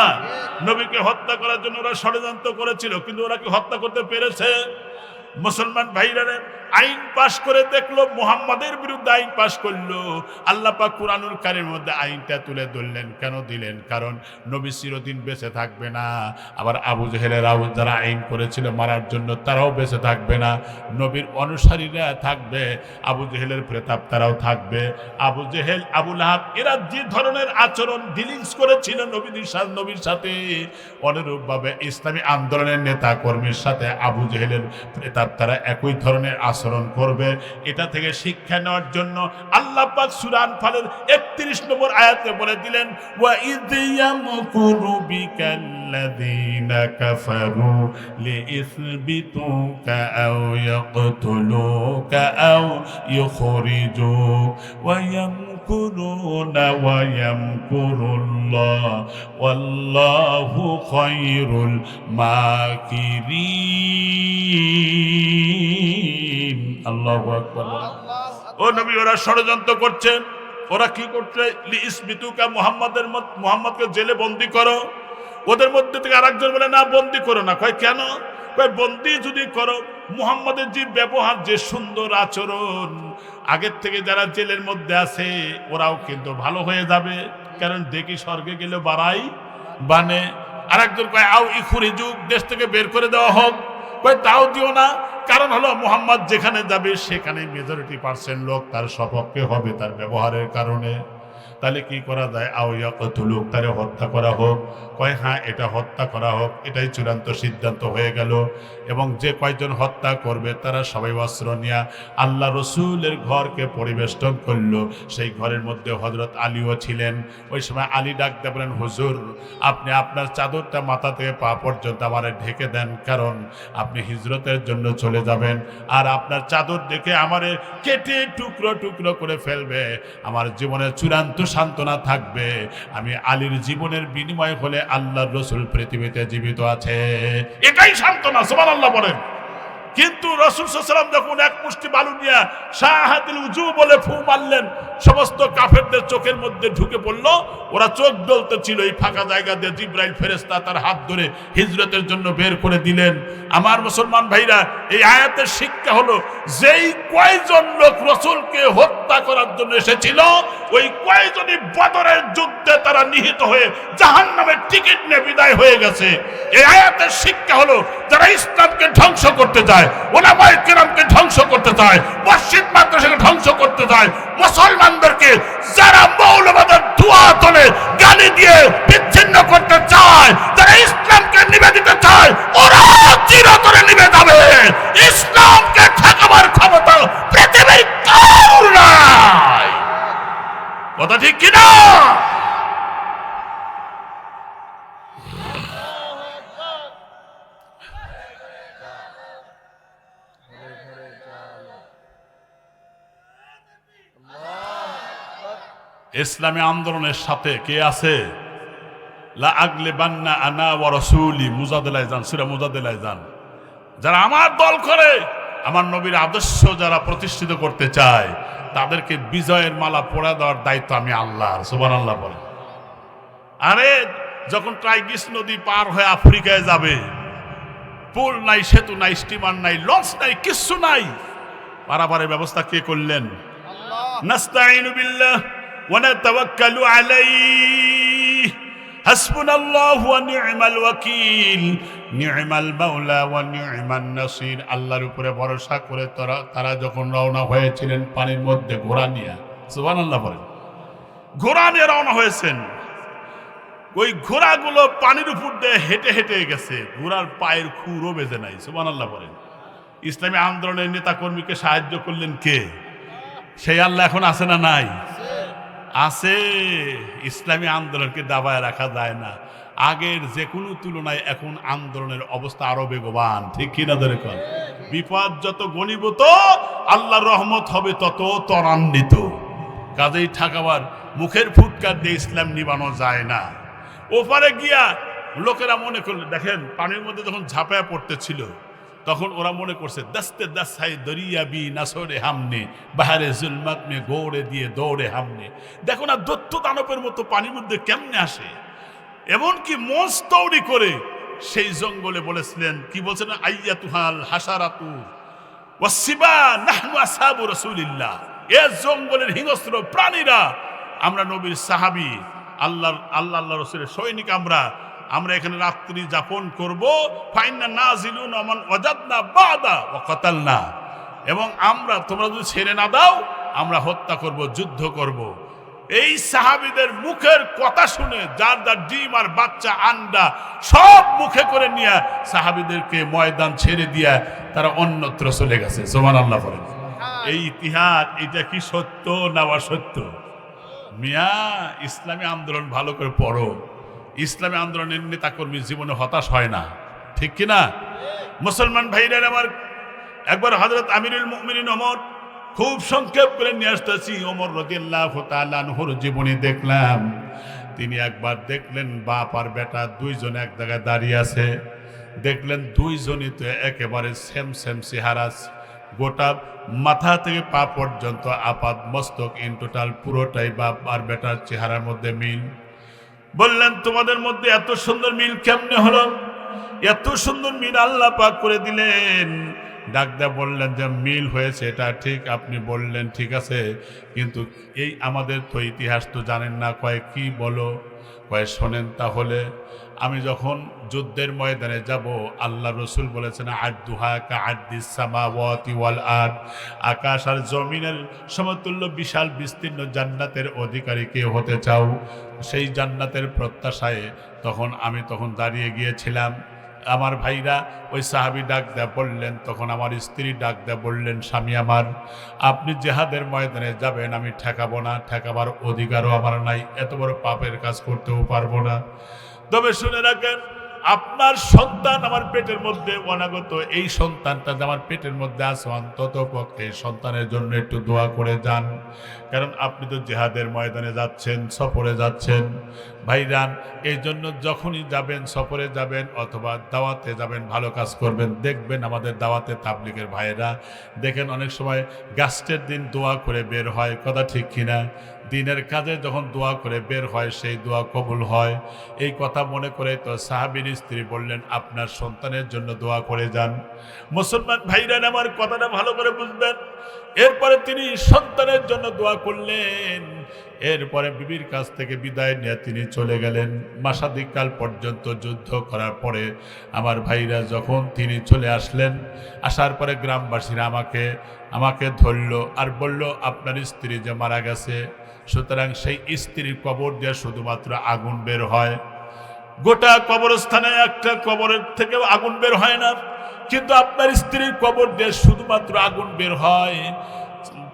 নবীকে হত্যা করার জন্য ওরা ষড়যন্ত্র করেছিল, কিন্তু ওরা কি হত্যা করতে পেরেছে? মুসলমান ভাইরা আইন পাশ করে দেখলো, মুহাম্মাদের বিরুদ্ধে আইন পাশ করলো। আল্লাহ পাক কুরআনুল কারীমের মধ্যে আইনটা তুলে ধরলেন। কেন দিলেন? কারণ নবী চিরদিন বেঁচে থাকবে না। আবার আবু জেহেলেরাও যারা আইন করেছিল মারার জন্য, তারাও বেঁচে থাকবে না। নবীর অনুসারীরা থাকবে, আবু জেহেলের প্রেতাপ তারাও থাকবে। আবু জেহেল, আবু লাহাব, এরা যে ধরনের আচরণ ডিলিংস করেছিল নবীর সাথে, অনুরূপভাবে ইসলামী আন্দোলনের নেতা কর্মীর সাথে আবু জেহেলের প্রেতাপ তারা একই ধরনের আচরণ করবে। এটা থেকে শিক্ষা নেওয়ার জন্য আল্লাহ পাক সূরা আনফালের 31 নম্বর আয়াতে বলে দিলেন, ওয়া ইয ইয়ামকুরু বিকাল্লাযীনা কাফারু লিইসবিতুকা আও ইয়াকতুলুকা আও ইউখরিজুক ওয়া ইয়ামকুরুনা ওয়া ইয়ামকুরুল্লাহ ওয়াল্লাহু খায়রুল মাকিরিন। আল্লাহু আকবার। ও নবী, ওরা ষড়যন্ত্র করছেন। ওরা কি করছে? লিইসবিতুকা, মুহাম্মদকে জেলে বন্দী করো। ওদের মধ্যে থেকে আরেকজন বলে, না, বন্দী করো না। কয় কেন? কয় বন্দী যদি করো, মুহাম্মদের যে ব্যবহার, যে সুন্দর আচরণ, আগের থেকে যারা জেলের মধ্যে আছে ওরাও কিন্তু ভালো হয়ে যাবে। কারণ দেখি স্বর্গে গেলে বাড়াই বানে। আরেকজন কয়, আও ইখরিজুক, দেশ থেকে বের করে দেওয়া হোক। কয় তাও দিও না। কারণ হলো মুহাম্মদ যেখানে যাবে সেখানে মেজরিটি পার্সেন্ট লোক তার সপক্ষে হবে তার ব্যবহারের কারণে। তাহলে কি করা যায়? আও ইয়াকতুলুক, তারে হত্যা করা হোক। কয় হ্যাঁ, এটা হত্যা করা হোক, এটাই চূড়ান্ত সিদ্ধান্ত হয়ে গেল। এবং যে কয়জন হত্যা করবে তারা সবাই অস্ত্র নিয়ে আল্লাহ রসুলের ঘরকে পরিবেষ্টন করলো। সেই ঘরের মধ্যে হযরত আলীও ছিলেন। ওই সময় আলী ডাক দিয়ে বলেন, হুজুর আপনি আপনার চাদরটা মাথা থেকে পা পর্যন্ত আমারে ঢেকে দেন, কারণ আপনি হিজরতের জন্য চলে যাবেন, আর আপনার চাদর দেখে আমারে কেটে টুকরো টুকরো করে ফেলবে। আমার জীবনের চূড়ান্ত সান্ত্বনা থাকবে, আমি আলীর জীবনের বিনিময় হলে আল্লাহর রসুল পৃথিবীতে জীবিত আছে। এটাই সান্ত্বনা, সুবহানাল্লাহ বলেন। কিন্তু রাসূল সাল্লাল্লাহু আলাইহি ওয়াসাল্লাম যখন এক মুষ্টি বালু নিয়ে শাহাদাতুল উজু বলে ফু মারলেন, সমস্ত কাফেরদের চোখের মধ্যে ঢুকে পড়ল। ওরা চোখ ডলতে ছিল। এই ফাঁকা জায়গা দিয়ে জিবরাইল ফেরেশতা তার হাত ধরে হিজরতের জন্য বের করে দিলেন। আমার মুসলমান ভাইরা, এই আয়াতের শিক্ষা হলো, যেই কয়জন লোক রাসূলকে হত্যা করার জন্য এসেছিল, ওই কয়জনই বদরের যুদ্ধে তারা নিহত হয়ে জাহান্নামের টিকিট নিয়ে বিদায় হয়ে গেছে। এই আয়াতের শিক্ষা হলো, যারা ইসলামকে ধ্বংস করতে চায়, ওলামায়ে কেরামকে ধ্বংস করতে চায়, মসজিদ মাদ্রাসাকে ধ্বংস করতে চায়, মুসলমানদেরকে যারা মৌলবাদের ধোঁয়া তোলে গালি দিয়ে বিচ্ছিন্ন করতে চায়, যারা ইসলামকে নিভে দিতে চায়, ওরা চিরতরে নিভে যাবে। ইসলামকে ঠেকাবার ক্ষমতা পৃথিবীর কারোর নাই। কথা ঠিক কিনা? ইসলামী আন্দোলনের সাথে কে আছে? লা আগলিবান্না আনা ওয়া রাসূলি, মুজাদালায় যান, সূরা মুজাদালায় যান। যারা আমার দল করে, আমার নবীর আদর্শ যারা প্রতিষ্ঠিত করতে চায়, তাদেরকে বিজয়ের মালা পরা দেওয়ার দায়িত্ব আমি আল্লাহর। সুবহানাল্লাহ বলেন। আরে যখন টাইগ্রিস নদী পার হয়ে আফ্রিকায় যাবে, পুল নাই, সেতু নাই, স্টিমার নাই, লঞ্চ নাই, কিচ্ছু নাই, পারাপারের ব্যবস্থা কে করলেন? নাস্তাইনু বিল্লাহ ওয়া নাতাওয়াক্কালু আলাইহি, হাসবুনাল্লাহু ওয়া নি'মাল ওয়াকিল, নি'মাল মাওলা ওয়া নি'মান নাসির। আল্লাহর উপরে ভরসা করে তারা যখন রওনা হয়েছিলেন পানির মধ্যে ঘোড়া নিয়ে, সুবহানাল্লাহ বলেন, ঘোড়া নিয়ে রওনা হয়েছেন। ওই ঘোড়াগুলো পানির উপর দিয়ে হেঁটে হেঁটে গেছে, ঘোড়ার পায়ের খুরও বেজে নাই। সুবহানাল্লাহ বলেন। ইসলামী আন্দোলনের নেতা কর্মীকে সাহায্য করলেন কে? সেই আল্লাহ এখন আছে না নাই? আছে। ইসলামী আন্দোলনকে দাবায় রাখা যায় না। আগের যে কোনো তুলনায় এখন আন্দোলনের অবস্থা আরো বেগবান, ঠিক কিনা ধরে কর। বিপদ যত গণীভূত, আল্লাহর রহমত হবে তত ত্বরান্বিত। কাজেই ঠাকাবার মুখের ফুৎকার দিয়ে ইসলাম নিবানো যায় না। ওপারে গিয়া লোকেরা মনে করলে, দেখেন পানির মধ্যে যখন ঝাঁপায়া পড়তেছিল, তখন ওরা মনে করছে দস্তে দস্তাই দরিয়া বি নাসরে হামনে বাহারে জুলমাত মে গৌড়ে দিয়ে দৌড়ে হামনে। দেখো না দত্ত দানবের মতো পানির মধ্যে কেমনে আসে। এমনকি মঞ্চ তৈরি করে সেই জঙ্গলে বলেছিলেন, কি বলছেন, আইয়াতুহাল হাসারাতু ওয়াসিবা নাহনু আসহাবু রাসূলিল্লাহ। এ জঙ্গলের হিংস্র প্রাণীরা, আমরা নবীর সাহাবী, আল্লাহ রাসূলের সৈনিক, আমরা এখানে রাত্রি যাপন করব। ফাইন্না নাজিলুন ওমান ওয়াজাদনা বাদা ওয়া কাতালনা, এবং তোমরা যদি ছেড়ে না দাও, আমরা হত্যা করব, যুদ্ধ করব। এই সাহাবীদের মুখের কথা শুনে যার যার ডিম আর বাচ্চা আন্ডা সব মুখে করে নিয়ে সাহাবীদেরকে ময়দান ছেড়ে দিয়া তারা অন্যত্র চলে গেছে। সুবহানাল্লাহ বলেন। এই ইতিহাস, এটা কি সত্য না অসত্য? মিয়া, ইসলামী আন্দোলন ভালো করে পড়ো। ইসলামী আন্দোলনের নেতা কর্মী জীবনে হতাশ হয় না, ঠিক কিনা? মুসলমান ভাইরা আমার, একবার হযরত আমিরুল মুমিনিন ওমর, খুব সংক্ষেপ করে নিয়ে আসতেছি, ওমর রাদিয়াল্লাহু তাআলা আনহুর জীবনী দেখলাম। তিনি একবার দেখলেন বাপ আর বেটা দুইজন এক জায়গায় দাঁড়িয়ে আছে। দেখলেন দুইজনই তো একেবারে সেম চেহারা, গোটা মাথা থেকে পা পর্যন্ত আপাত মস্তক ইন টোটাল পুরোটাই বাপ আর বেটার চেহারার মধ্যে মিল। বললেন, তোমাদের মধ্যে এত সুন্দর মিল কেমনে হলো? এত সুন্দর মিল আল্লাহ পাক করে দিলেন। ডাক দিয়ে বললেন যে মিল হয়েছে, এটা ঠিক আপনি বললেন, ঠিক আছে, কিন্তু এই আমাদের তো ইতিহাস তো জানেন না। কয় কি বলো? কয় শোনেন তাহলে, আমি যখন যুদ্ধের ময়দানে যাব, আল্লাহ রসুল বলেছেন আদদুহা কা আদদিস সামাওয়াতি ওয়াল আরদ, আকাশ আর জমিনের সমতুল্য বিশাল বিস্তীর্ণ জান্নাতের অধিকারী কে হতে চাও? সেই জান্নাতের প্রত্যাশায় আমি তখন দাঁড়িয়ে গিয়েছিলাম। আমার ভাইরা, ওই সাহাবী ডাক দেয়া বললেন, তখন আমার স্ত্রী ডাক দেয়া বললেন, স্বামী আমার, আপনি জেহাদের ময়দানে যাবেন, আমি ঠেকাবো না, ঠেকাবার অধিকারও আমার নাই, এত বড় পাপের কাজ করতেও পারবো না। তবে শুনে রাখেন, আপনার সন্তান আমার পেটের মধ্যে অনাগত, এই সন্তানটা যে আমার পেটের মধ্যে আছে, অন্তত পক্ষে সন্তানের জন্য একটু দোয়া করে যান। কারণ আপনি তো জিহাদের ময়দানে যাচ্ছেন, সফরে যাচ্ছেন ভাইরান। এই জন্য যখনই যাবেন, সফরে যাবেন অথবা দাওয়াতে যাবেন, ভালো কাজ করবেন। দেখবেন আমাদের দাওয়াতে তাবলীগের ভাইয়েরা দেখেন অনেক সময় গাস্টের দিন দোয়া করে বের হয়, কথা ঠিক কিনা? দিনের কাজে যখন দোয়া করে বের হয়, সেই দোয়া কবুল হয়। এই কথা মনে করে তো সাহাবীর স্ত্রী বললেন, আপনার সন্তানের জন্য দোয়া করে যান। মুসলমান ভাইরা আমার কথাটা ভালো করে বুঝবেন। এরপরে তিনি সন্তানের জন্য দোয়া করলেন। এরপরে বিবির কাছ থেকে বিদায় নিয়ে তিনি চলে গেলেন। মাসাদিককাল পর্যন্ত যুদ্ধ করার পরে আমার ভাইরা যখন তিনি চলে আসলেন, আসার পরে গ্রামবাসীরা আমাকে ধরল আর বলল, আপনার স্ত্রী যে মারা গেছে, সুতরাং সেই স্ত্রীর কবর দিয়ে শুধুমাত্র আগুন বের হয়। গোটা কবরস্থানে একটা কবরের থেকেও আগুন বের হয় না, কিন্তু আপনার স্ত্রীর কবর দিয়ে শুধুমাত্র আগুন বের হয়।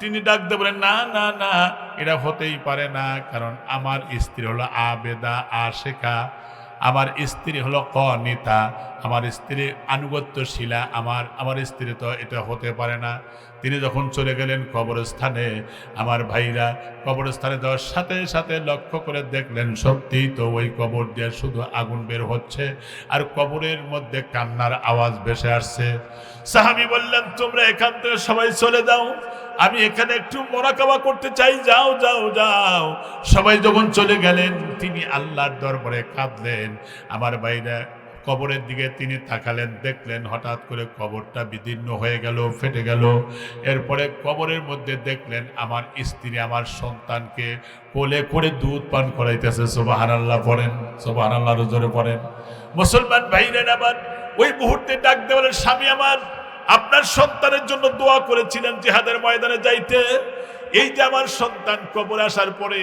তিনি ডাক দিয়ে বলেন, না না না, এটা হতেই পারে না, কারণ আমার স্ত্রী হলো আবেদা, আশেকা, আমার স্ত্রী হলো কনিতা, আমার স্ত্রী আনুগত্যশীলা, আমার স্ত্রী তো এটা হতে পারে না। তিনি যখন চলে গেলেন কবরস্থানে, আমার ভাইরা কবরস্থানে যাওয়ার সাথে সাথে লক্ষ্য করে দেখলেন, সত্যিই তো ওই কবর দিয়ে শুধু আগুন বের হচ্ছে আর কবরের মধ্যে কান্নার আওয়াজ ভেসে আসছে। সাহাবী বললেন, তোমরা এখান থেকে সবাই চলে যাও, আমি এখানে একটু মোরাকাবা করতে চাই, যাও যাও যাও। সবাই যখন চলে গেলেন, তিনি আল্লাহর দরবারে কাঁদলেন। আমার ভাইরা কবরের দিকে তিনি তাকালেন, দেখলেন হঠাৎ করে কবরটা বিদীর্ণ হয়ে গেল, ফেটে গেল। এরপরে কবরের মধ্যে দেখলেন আমার স্ত্রী আমার সন্তানকে কোলে করে দুধ পান করাইতেছে। সুবহানাল্লাহ পড়েন, সুবহানাল্লাহ জোরে পড়েন। মুসলমান ভাইরা আমার, ওই মুহূর্তে ডাক দিয়ে বলেন, স্বামী আমার, আপনার সন্তানের জন্য দোয়া করেছিলেন জিহাদের ময়দানে যাইতে, এই যে আমার সন্তান কবরে আসার পরে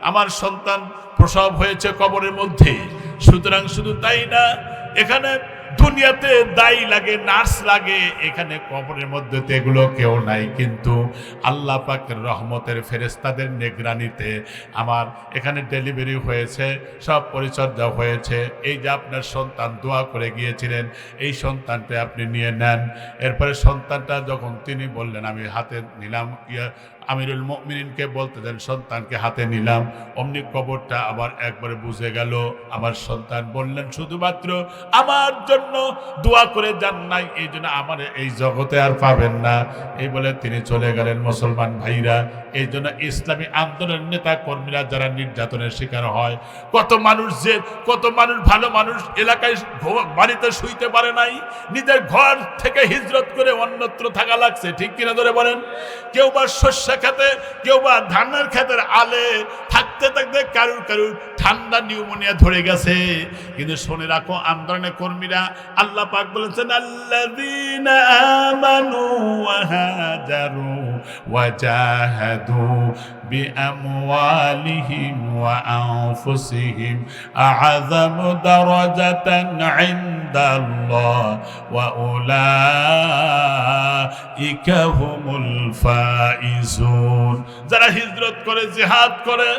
আমার সন্তান প্রসব হয়েছে কবরের মধ্যে। সুতরাং শুধু তাই না, এখানে দুনিয়াতে দায়ী লাগে, নার্স লাগে, এখানে কবরের মধ্যে তো এগুলো কেউ নাই, কিন্তু আল্লাহ পাকের রহমতের ফেরেশতাদের নিগরানিতে আমার এখানে ডেলিভারি হয়েছে, সব পরিচর্যা হয়েছে। এই যে আপনার সন্তান দোয়া করে গিয়েছিলেন, এই সন্তানটা আপনি নিয়ে নেন। এরপরে সন্তানটা যখন তিনি বললেন, আমি হাতে নিলাম, আমিরুল মুমিনিনকে বলতে দেন, সন্তানকে হাতে নিলাম, অমনি কবরটা আবার একবারে বুঝে গেল। আমার সন্তান বললেন, শুধুমাত্র আমার জন্য দোয়া করে যান নাই, এই জন্য আমার এই জগতে আর পাবেন না, এই বলে তিনি চলে গেলেন। মুসলমান ভাইরা, এই জন্য ইসলামী আন্দোলনের নেতা কর্মীরা যারা নির্যাতনের শিকার হয়, কত মানুষ ভালো মানুষ এলাকায় বাড়িতে শুইতে পারে নাই, নিজের ঘর থেকে হিজরত করে অন্যত্র থাকা লাগছে, ঠিক কিনা ধরে বলেন? কেউ বা শস্য খেতে, কেউ বা ধানের খেতের আলে থাকতে থাকতে কারুর ঠান্ডা নিউমোনিয়া ধরে গেছে। কিন্তু শুনে রাখো আন্দোলনের কর্মীরা, আল্লাহ পাক বলেছেন, আল্লাযীনা আমানু ওয়া হাজারু ওয়া জাহাদু বিআমওয়ালিহিম ওয়া আনফুসিহিম আ'যামু দারাজাতান ইনদাল্লাহ ওয়া উলাইকা হুমুল ফাইজুন। যারা হিজরত করে, জিহাদ করে,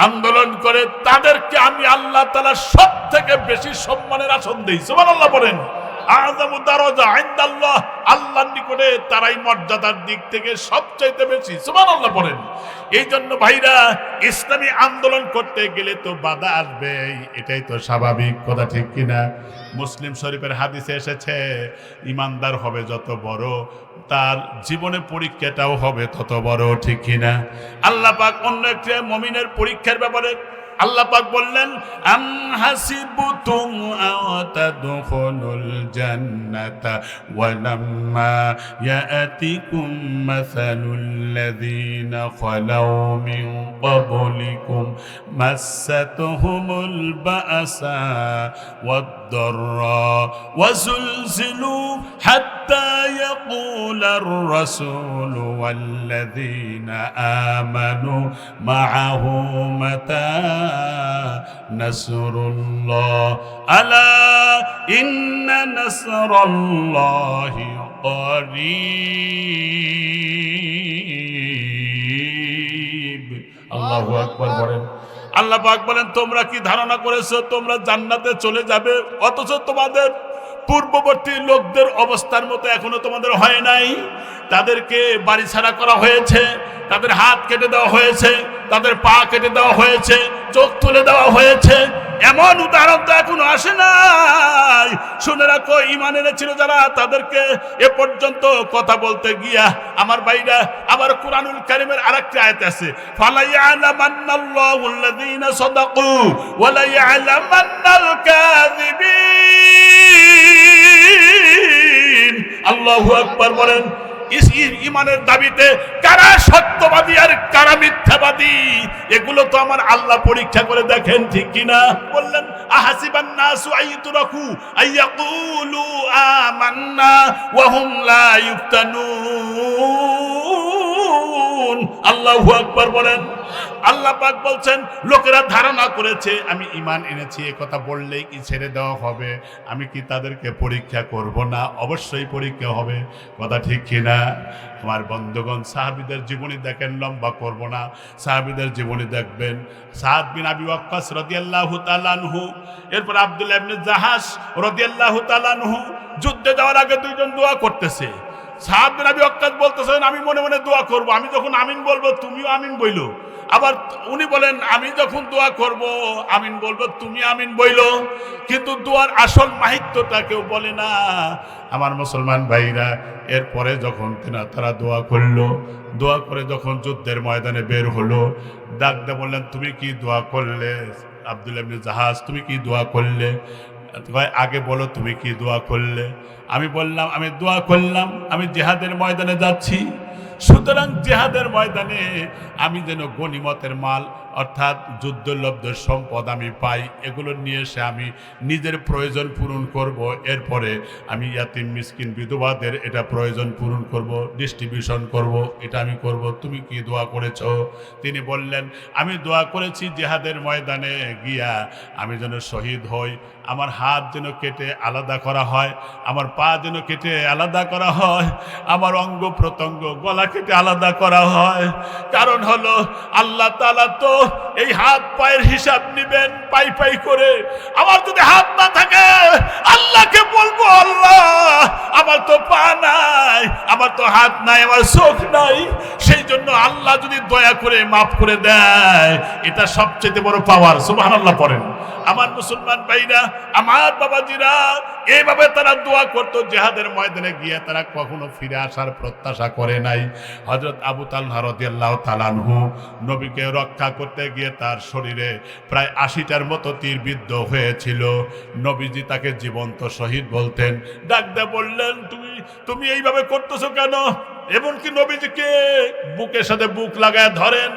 আন্দোলন করে, তাদেরকে আমি আল্লাহ তাআলা সবথেকে বেশি সম্মানের আসন দেই। সুবহানাল্লাহ বলেন। আ'যামু দারাজা ইনদাল্লাহ, আল্লাহর নিকটে তারাই মর্যাদার দিক থেকে সবচাইতে বেশি। সুবহানাল্লাহ বলেন। এই জন্য ভাইরা, ইসলামী আন্দোলন করতে গেলে তো বাধা আসবেই, এটাই তো স্বাভাবিক, কথা ঠিক কিনা? মুসলিম শরীফের হাদিসে এসেছে, ইমানদার হবে যত বড়, তার জীবনে পরীক্ষাটাও হবে তত বড়, ঠিক কিনা? আল্লাহ পাক অন্য একটা মুমিনের পরীক্ষার ব্যাপারে আল্লাহ পাক বললেন আম হাসিবতুম আও তাদখুলুল জান্নাতা ওয়া লাম্মা ইয়াতিকুম মাসালুল লাযীনা খালাউ মিন ক্বাবলিকুম মাসাতহুমুল বা'সা ওয়াদ-দাররা ওয়া যুলজিলু হাত্তা ইয়াকুলার রাসূলু ওয়াল্লাযীনা আমানু মা'আহু মাতা নাসরুল্লাহ আলা ইন্না নাসরাল্লাহি করিব। আল্লাহু আকবার বলেন। আল্লাহ পাক বলেন তোমরা কি ধারণা করেছো তোমরা জান্নাতে চলে যাবে, অথচ তোমাদের পূর্ববর্তী লোকদের অবস্থার মতো এখনো তোমাদের হয় নাই। তাদেরকে বাড়ি ছাড়া করা হয়েছে, তাদের হাত কেটে দেওয়া হয়েছে, তাদের পা কেটে দেওয়া হয়েছে, চোখ তুলে দেওয়া হয়েছে। এমন উদাহরণ তো এখনো আসে নাই। শুনে রাখো, ঈমান এনেছিল যারা, তাদেরকে এ পর্যন্ত কথা বলতে গিয়া আমার ভাইরা, আবার কুরআনুল কারীমের আরেকটি আয়াত আছে, ফালা ইয়ালামান্নাল্লাহুল্লাযীনা সাদাকু ওয়া লা ইয়ালামান্নাল কাযিবিন। আল্লাহু আকবার বলেন। ইমানের দাবিতে কারা সত্যবাদী আর কারা মিথ্যাবাদী, এগুলো তো আমার আল্লাহ পরীক্ষা করে দেখেন, ঠিক কিনা? বললেন আহাসিবান নাসু আইয়ুতরাকু আইয়াকুলু আমান্না ওয়া হুম লা ইফতানুন। আল্লাহু আকবার বলেন। আল্লাহ পাক বলছেন লোকেরা ধারণা করেছে আমি ঈমান এনেছি, এ কথা বললেই কি ছেড়ে দেওয়া হবে? আমি কি তাদেরকে পরীক্ষা করব না? অবশ্যই পরীক্ষা হবে, কথা ঠিক কিনা? আমার বন্ধুগণ, সাহাবীদের জীবনী দেখেন, লম্বা করব না, সাহাবীদের জীবনী দেখবেন। সাদ বিন আবি ওয়াক্কাস রাদিয়াল্লাহু তাআলা আনহু, এরপর আব্দুল্লাহ ইবনে জাহাশ রাদিয়াল্লাহু তাআলা আনহু, যুদ্ধে যাওয়ার আগে দুইজন দোয়া করতেছে। সাদ বিন আবি ওয়াক্কাস বলতেছেন আমি মনে মনে দোয়া করব, আমি যখন আমিন বলবো তুমিও আমিন বইলো। আবার উনি বলেন আমি যখন দোয়া করব আমিন বলবো, তুমি আমিন বইলো। কিন্তু দোয়ার আসল মাহিত্যটা কেউ বলে না। আমার মুসলমান ভাইরা, এরপরে যখন তারা দোয়া করলো, দোয়া করে যখন যুদ্ধের ময়দানে বের হলো, ডাক দিয়ে বললেন তুমি কি দোয়া করলে? আব্দুল্লাহ ইবনে জাহাজ, তুমি কি দোয়া করলে? আগে বলো তুমি কি দোয়া করলে? আমি বললাম আমি দোয়া করলাম আমি জিহাদের ময়দানে যাচ্ছি, সুতরাং জিহাদের ময়দানে আমি যেন গনিমতের মাল অর্থাৎ যুদ্ধলব্ধ সম্পদ আমি পাই, এগুলো নিয়ে এসে আমি নিজের প্রয়োজন পূরণ করব। এরপরে আমি ইয়াতিম মিসকিন বিধবাদের এটা প্রয়োজন পূরণ করব, ডিস্ট্রিবিউশন করব, এটা আমি করব। তুমি কি দোয়া করেছো? তিনি বললেন আমি দোয়া করেছি জিহাদের ময়দানে গিয়া আমি যেন শহীদ হই, আমার হাত যেন কেটে আলাদা করা হয়, আমার পা যেন কেটে আলাদা করা হয়, আমার অঙ্গ প্রত্যঙ্গ গলা কেটে আলাদা করা হয়। কারণ হলো আল্লাহ তাআলা তো এই হাত পায়ের হিসাব নিবেন পাই পাই করে। আমার যদি হাত না থাকে আল্লাহকে বলবো আল্লাহ আমার তো পা নাই, আমার তো হাত নাই, আমার চোখ নাই। সেই জন্য আল্লাহ যদি দয়া করে মাফ করে দেয়, এটা সবচেয়ে বড় পাওয়ার। সুবহানাল্লাহ পড়েন। আমার মুসলমান ভাইরা, আমার বাবাজিরা, এইভাবে তারা দোয়া করতো। জিহাদের ময়দানে গিয়ে তারা কখনো ফিরে আসার প্রত্যাশা করে নাই। হযরত আবু তালহা রাদিয়াল্লাহু তাআলা আনহু নবীকে রক্ষা করতে গিয়ে তার শরীরে প্রায় ৮০টার মতো তীর বিদ্ধ হয়েছিল। নবীজি তাকে জীবন্ত শহীদ বলতেন। ডাক দিয়ে বললেন তুমি এইভাবে করতেছো কেন? এমনকি নবীজিকে বুকের সাথে বুক লাগায় ধরেন,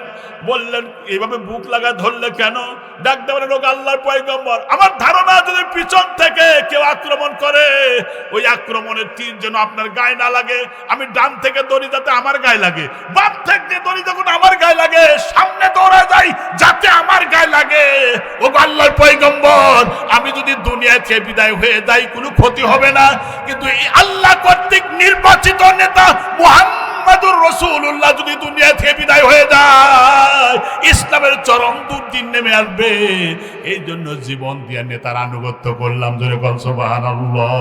বললেন এইভাবে বুক লাগায় ধরলে কেন? ডাক দেওয়ার লোক আল্লাহর পয়গম্বর, আমার ধারণা যদি পিছন থেকে কেউ আক্রমণ করে ওই আক্রমণের তীর যেন আপনার গায়ে না লাগে। আমি ডান থেকে দড়ি যাতে আমার গায়ে লাগে, বাম থেকে দড়ি যখন আমার গায়ে লাগে সামনে দৌড়া যাই যাতে আমার গায়ে লাগে। ও আল্লাহর পয়গম্বর, আমি যদি দুনিয়া থেকে বিদায় হয়ে যাই কোনো ক্ষতি হবে না, কিন্তু এই আল্লাহ কর্তৃক নির্বাচিত নেতা মুহাম্মাদুর রাসূলুল্লাহ যদি দুনিয়া থেকে বিদায় হয়ে যায় ইসলামের চরম দুর্দিন নেমে আসবে। এই জন্য জীবন দিয়ে নেতার আনুগত্য করলাম। জোরে বল সুবহানাল্লাহ।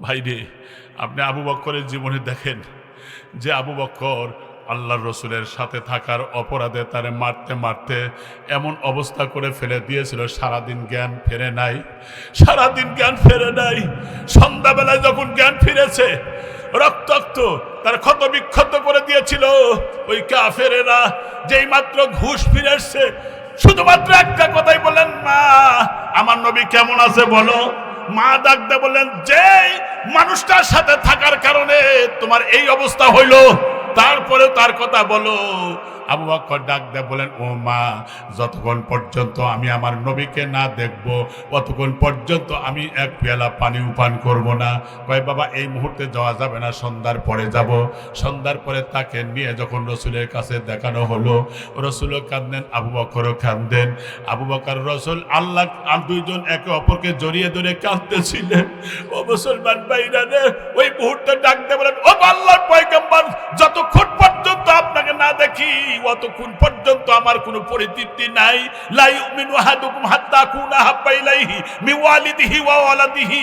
ভাইরে, আপনি আবু বকরের জীবনে দেখেন যে আবু বকর আল্লাহর রসুলের সাথে থাকার অপরাধে তারে মারতে মারতে এমন অবস্থা করে ফেলে দিয়েছিল, সারাদিন জ্ঞান ফেরে নাই, সারাদিন জ্ঞান ফেরে নাই। সন্ধ্যাবেলায় যখন জ্ঞান ফিরেছে রক্তাক্ত, তার ক্ষত বিক্ষত করে দিয়েছিল। ওই কাফেরেরা যেই মাত্র ঘুষ ফিরে এসছে, শুধুমাত্র একটা কথাই বললেন, মা আমার নবী কেমন আছে বলো। মা ডাকতে বললেন, যে মানুষটার সাথে থাকার কারণে তোমার এই অবস্থা হইল, তারপরে তার কথা বলো। আবু বকর ডাক দিয়ে বলেন, ও মা, যতক্ষণ পর্যন্ত আমি আমার নবীকে না দেখব ততক্ষণ পর্যন্ত আমি এক পেয়ালা পানি পান করব না। কয় বাবা এই মুহূর্তে যাওয়া যাবে না, সন্ধ্যার পরে যাব। সন্ধ্যার পরে তাকে নিয়ে যখন রসুলের কাছে দেখানো হলো, রসুলও কাঁদেন, আবু বকরও কাঁদেন। আবু বকর রসুল আল্লাহ আর দুইজন একে অপরকে জড়িয়ে ধরে কাঁদতেছিলেন। ও মুসলমান ভাইরা রে, ওই মুহূর্তে ডাক দিয়ে বলেন, ও আল্লাহর পয়গম্বর, যতক্ষণ পর্যন্ত আপনাকে না দেখি অতক্ষণ পর্যন্ত আমার কোনো পরিতৃপ্তি নাই। লা ইউমিনু আহাদুকুম হাত্তা আকুনা হাব্বা ইলাইহি মিন ওয়ালিদিহি ওয়া ওয়ালাদিহি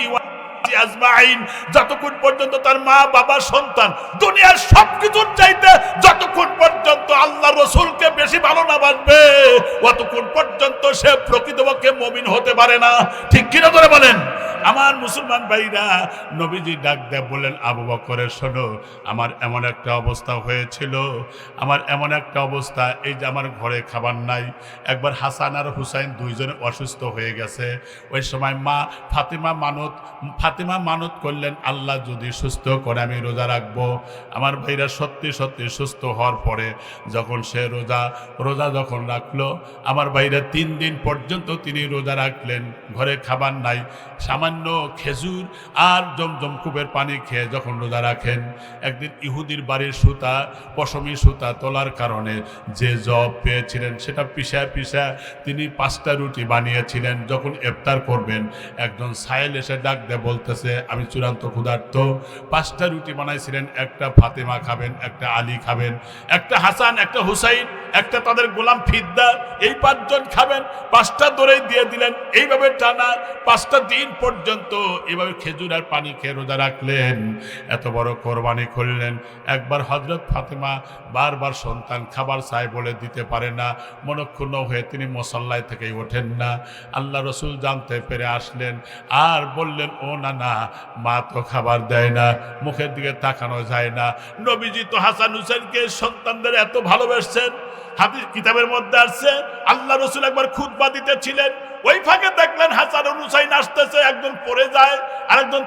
আজমাইন। যতক্ষণ পর্যন্ত তার মা বাবা সন্তান দুনিয়ার সবকিছুর চাইতে যতক্ষণ পর্যন্ত আল্লাহ রসুলকে বেশি ভালো না বাসবে, অতক্ষণ পর্যন্ত সে প্রকৃতপক্ষে মুমিন হতে পারে না। ঠিক কিনা ধরে বলেন আমার মুসলমান ভাইরা। নবীজি ডাক দেয়া বললেন, আবু বকরের শোনো, আমার এমন একটা অবস্থা হয়েছিল, আমার এমন একটা অবস্থা, এই যে আমার ঘরে খাবার নাই। একবার হাসান আর হুসাইন দুইজনে অসুস্থ হয়ে গেছে। ওই সময় মা ফাতিমা মানত করলেন, আল্লাহ যদি সুস্থ করে আমি রোজা রাখবো। আমার ভাইরা সত্যি সত্যি সুস্থ হওয়ার পরে যখন সে রোজা যখন রাখলো, আমার ভাইরা 3 দিন পর্যন্ত তিনি রোজা রাখলেন। ঘরে খাবার নাই, সামান্য খেজুর আর জমজম কূপের পানি খেয়ে যখন রোজা রাখেন, একদিন ইহুদির বাড়ির সুতা, পশমি সুতা তোলার কারণে যে জব পেয়েছিলেন সেটা পিষা তিনি 5টা রুটি বানিয়েছিলেন। যখন ইফতার করবেন, একজন সায়েল এসে ডাক দিয়ে বলতেছে, আমি চূড়ান্ত ক্ষুধার্ত। 5টা রুটি বানাইছিলেন, একটা ফাতেমা খাবেন, একটা আলী খাবেন, একটা হাসান, একটা হুসাইন, একটা তাদের গোলাম ফিদ্দা, এই 5 জন খাবেন। 5টা দৌড়েই দিয়ে দিলেন। এইভাবে টানা 5টা দিন পর্যন্ত এভাবে খেজুর আর পানি খেয়ে রোজা রাখলেন। এত বড় কোরবানি করলেন। একবার হযরত ফাতেমা বারবার সন্তান খাবার চাই বলে দিতে পারে না, মনক্ষুণ্ণ হয়ে তিনি মুসাল্লায় থেকেই ওঠেন না। আল্লাহ রসুল জানতে পেরে আসলেন আর বললেন, ও না, মা তো খাবার দেয় না, মুখের দিকে তাকানো যায় না। নবীজি তো হাসান হুসেনকে সন্তানদের এত ভালোবাসছেন। হাদিস কিতাবের মধ্যে আসছে, আল্লাহ রসুল একবার খুতবা দিতেছিলেন, ওই ফাঁকে দেখলেন হাসান হুসাইন আসতেছে, একজন পড়ে যায় আরেকজন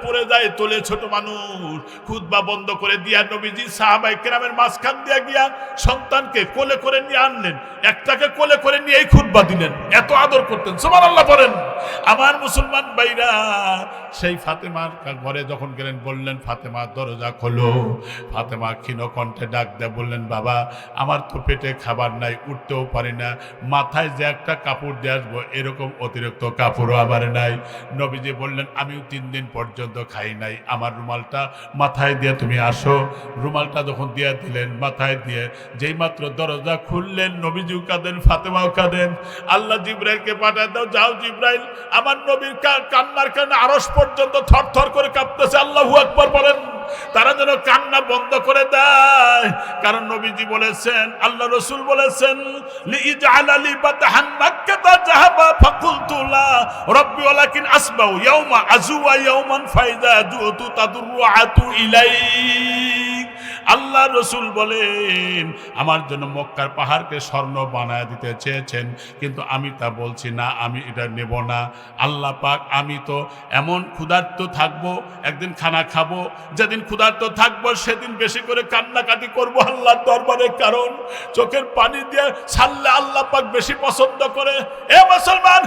পড়ে যায়, ছোট মানুষ। খুতবা বন্ধ করে দিয়া নবীজি সাহাবায়ে কেরামের মাঝখান দিয়া গিয়া সন্তানকে কোলে করে নিয়ে আনলেন, একটাকে কোলে করে নিয়ে এই খুতবা দিলেন। এত আদর করতেন, সুবহানাল্লাহ পড়েন আমার মুসলমান ভাইরা। সেই ফাতেমার ঘরে যখন গেলেন, বললেন, ফাতেমা দরজা খোলো। ফাতেমা ক্ষীণ কণ্ঠে ডাক দেয়া বললেন, বাবা আমার তো পেটে খাবার নাই, উঠতেও পারি না, মাথায় যে একটা কাপড় দিয়ে আসবো এরকম অতিরিক্ত কাপড়ও আমার নাই। নবীজি বললেন, আমিও 3 দিন পর্যন্ত খাই নাই, আমার রুমালটা মাথায় দিয়ে তুমি আসো। রুমালটা যখন দিয়ে দিলেন, মাথায় দিয়ে যেই মাত্র দরজা খুললেন, নবীজিও কাঁদেন, ফাতেমাও কাঁদেন। আল্লাহ জিব্রাইলকে পাঠায় দাও, যাও জিব্রাইল, আমার নবীর কান্নার কারণে আরশ পর্যন্ত থরথর করে কাঁপতেছে, আল্লাহু আকবার বলেন। তারা যেন কান্না বন্ধ করে দেয়, কারণ নবীজি বলেছেন, আল্লাহ রসুল বলেছেন, লিইজআলা লি বাতহান মাক্কাতা যাহাবা ফাকুলতু লা রাব্বি ওয়ালাকিন আসবাউ ইয়াওমা আজুয়া ইয়াওমান ফাইজা দুতু তাদরুআতু ইলাইক। আল্লাহ রসুল বলেন, আমার জন্য মক্কার পাহাড়কে স্বর্ণ বানায় দিতে চেয়েছেন, কিন্তু আমি তা বলছি না, আমি এটা নেব না। আল্লাহ পাক, আমি তো এমন ক্ষুধার্ত থাকবো, একদিন খানা খাবো, যেদিন ক্ষুধার্ত থাকবো সেদিন বেশি করে কান্নাকাটি করবো আল্লাহর দরবারে, কারণ চোখের পানি দিয়ে ছাড়লে আল্লাহ পাক বেশি পছন্দ করে। এ মুসলমান,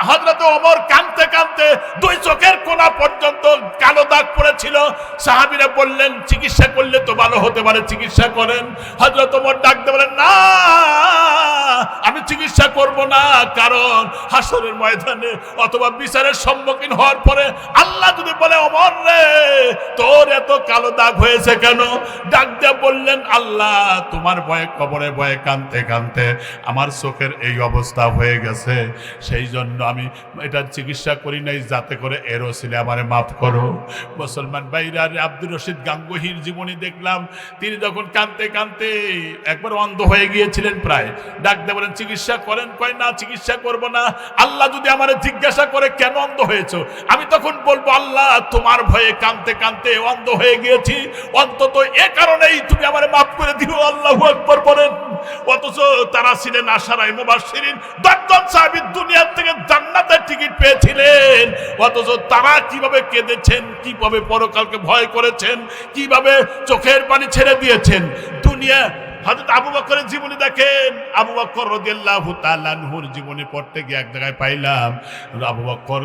হযরত ওমর কাঁদতে কাঁদতে 2 চোখের কোনা পর্যন্ত কালো দাগ পড়েছিল। সাহাবীরা বললেন, চিকিৎসা করলে তো ভালো হতে পারে, চিকিৎসা করেন। হযরত ওমর ডাকতে বলেন, না আমি চিকিৎসা করব না, কারণ হাসরের ময়দানে অথবা বিচারের সম্মুখীন হওয়ার পরে আল্লাহ যদি বলে, ওমর রে তোর এত কালো দাগ হয়েছে কেন? ডাক দিয়ে বললেন, আল্লাহ তোমার ভয়ে, কবরে ভয়ে কাঁদতে কাঁদতে আমার চোখের এই অবস্থা হয়ে গেছে, সেই জন্য আমি এটা চিকিৎসা করি নাই, যাতে করে এর ওসিলে আমারে মাফ করো। মুসলমান ভাইরা, আব্দুর রশিদ গাঙ্গুহির জীবনী দেখলাম, তিনি যখন কাঁদতে কাঁদতে একবার অন্ধ হয়ে গিয়েছিলেন প্রায়, ডাক দিয়ে বলেন, চিকিৎসা করেন। কয় হয় না, চিকিৎসা করব না। আল্লাহ যদি আমারে জিজ্ঞাসা করে কেন অন্ধ হয়েছো, আমি তখন বলবো আল্লাহ তোমার ভয়ে কাঁদতে কাঁদতে অন্ধ হয়ে গিয়েছি, অন্তত এ কারণেই তুমি আমারে মাফ করে দিও। আল্লাহু আকবার বলেন। অথচ তারা ছিলেন আশারায়ে মুবাশশিরিন, 10 জন সাহাবী দুনিয়ার থেকে জান্নাতের টিকিট পেয়েছিলেন। অথচ তারা কিভাবে কেঁদেছেন, কিভাবে পরকালকে ভয় করেছেন, কিভাবে চোখের পানি ছেড়ে দিয়েছেন। দুনিয়া হযরত আবু বকরের জীবনী দেখেন, আবু বকর রাদিয়াল্লাহু তাআলা আনহুর জীবনী পড়তে গিয়ে এক জায়গায় পাইলাম আবু বকর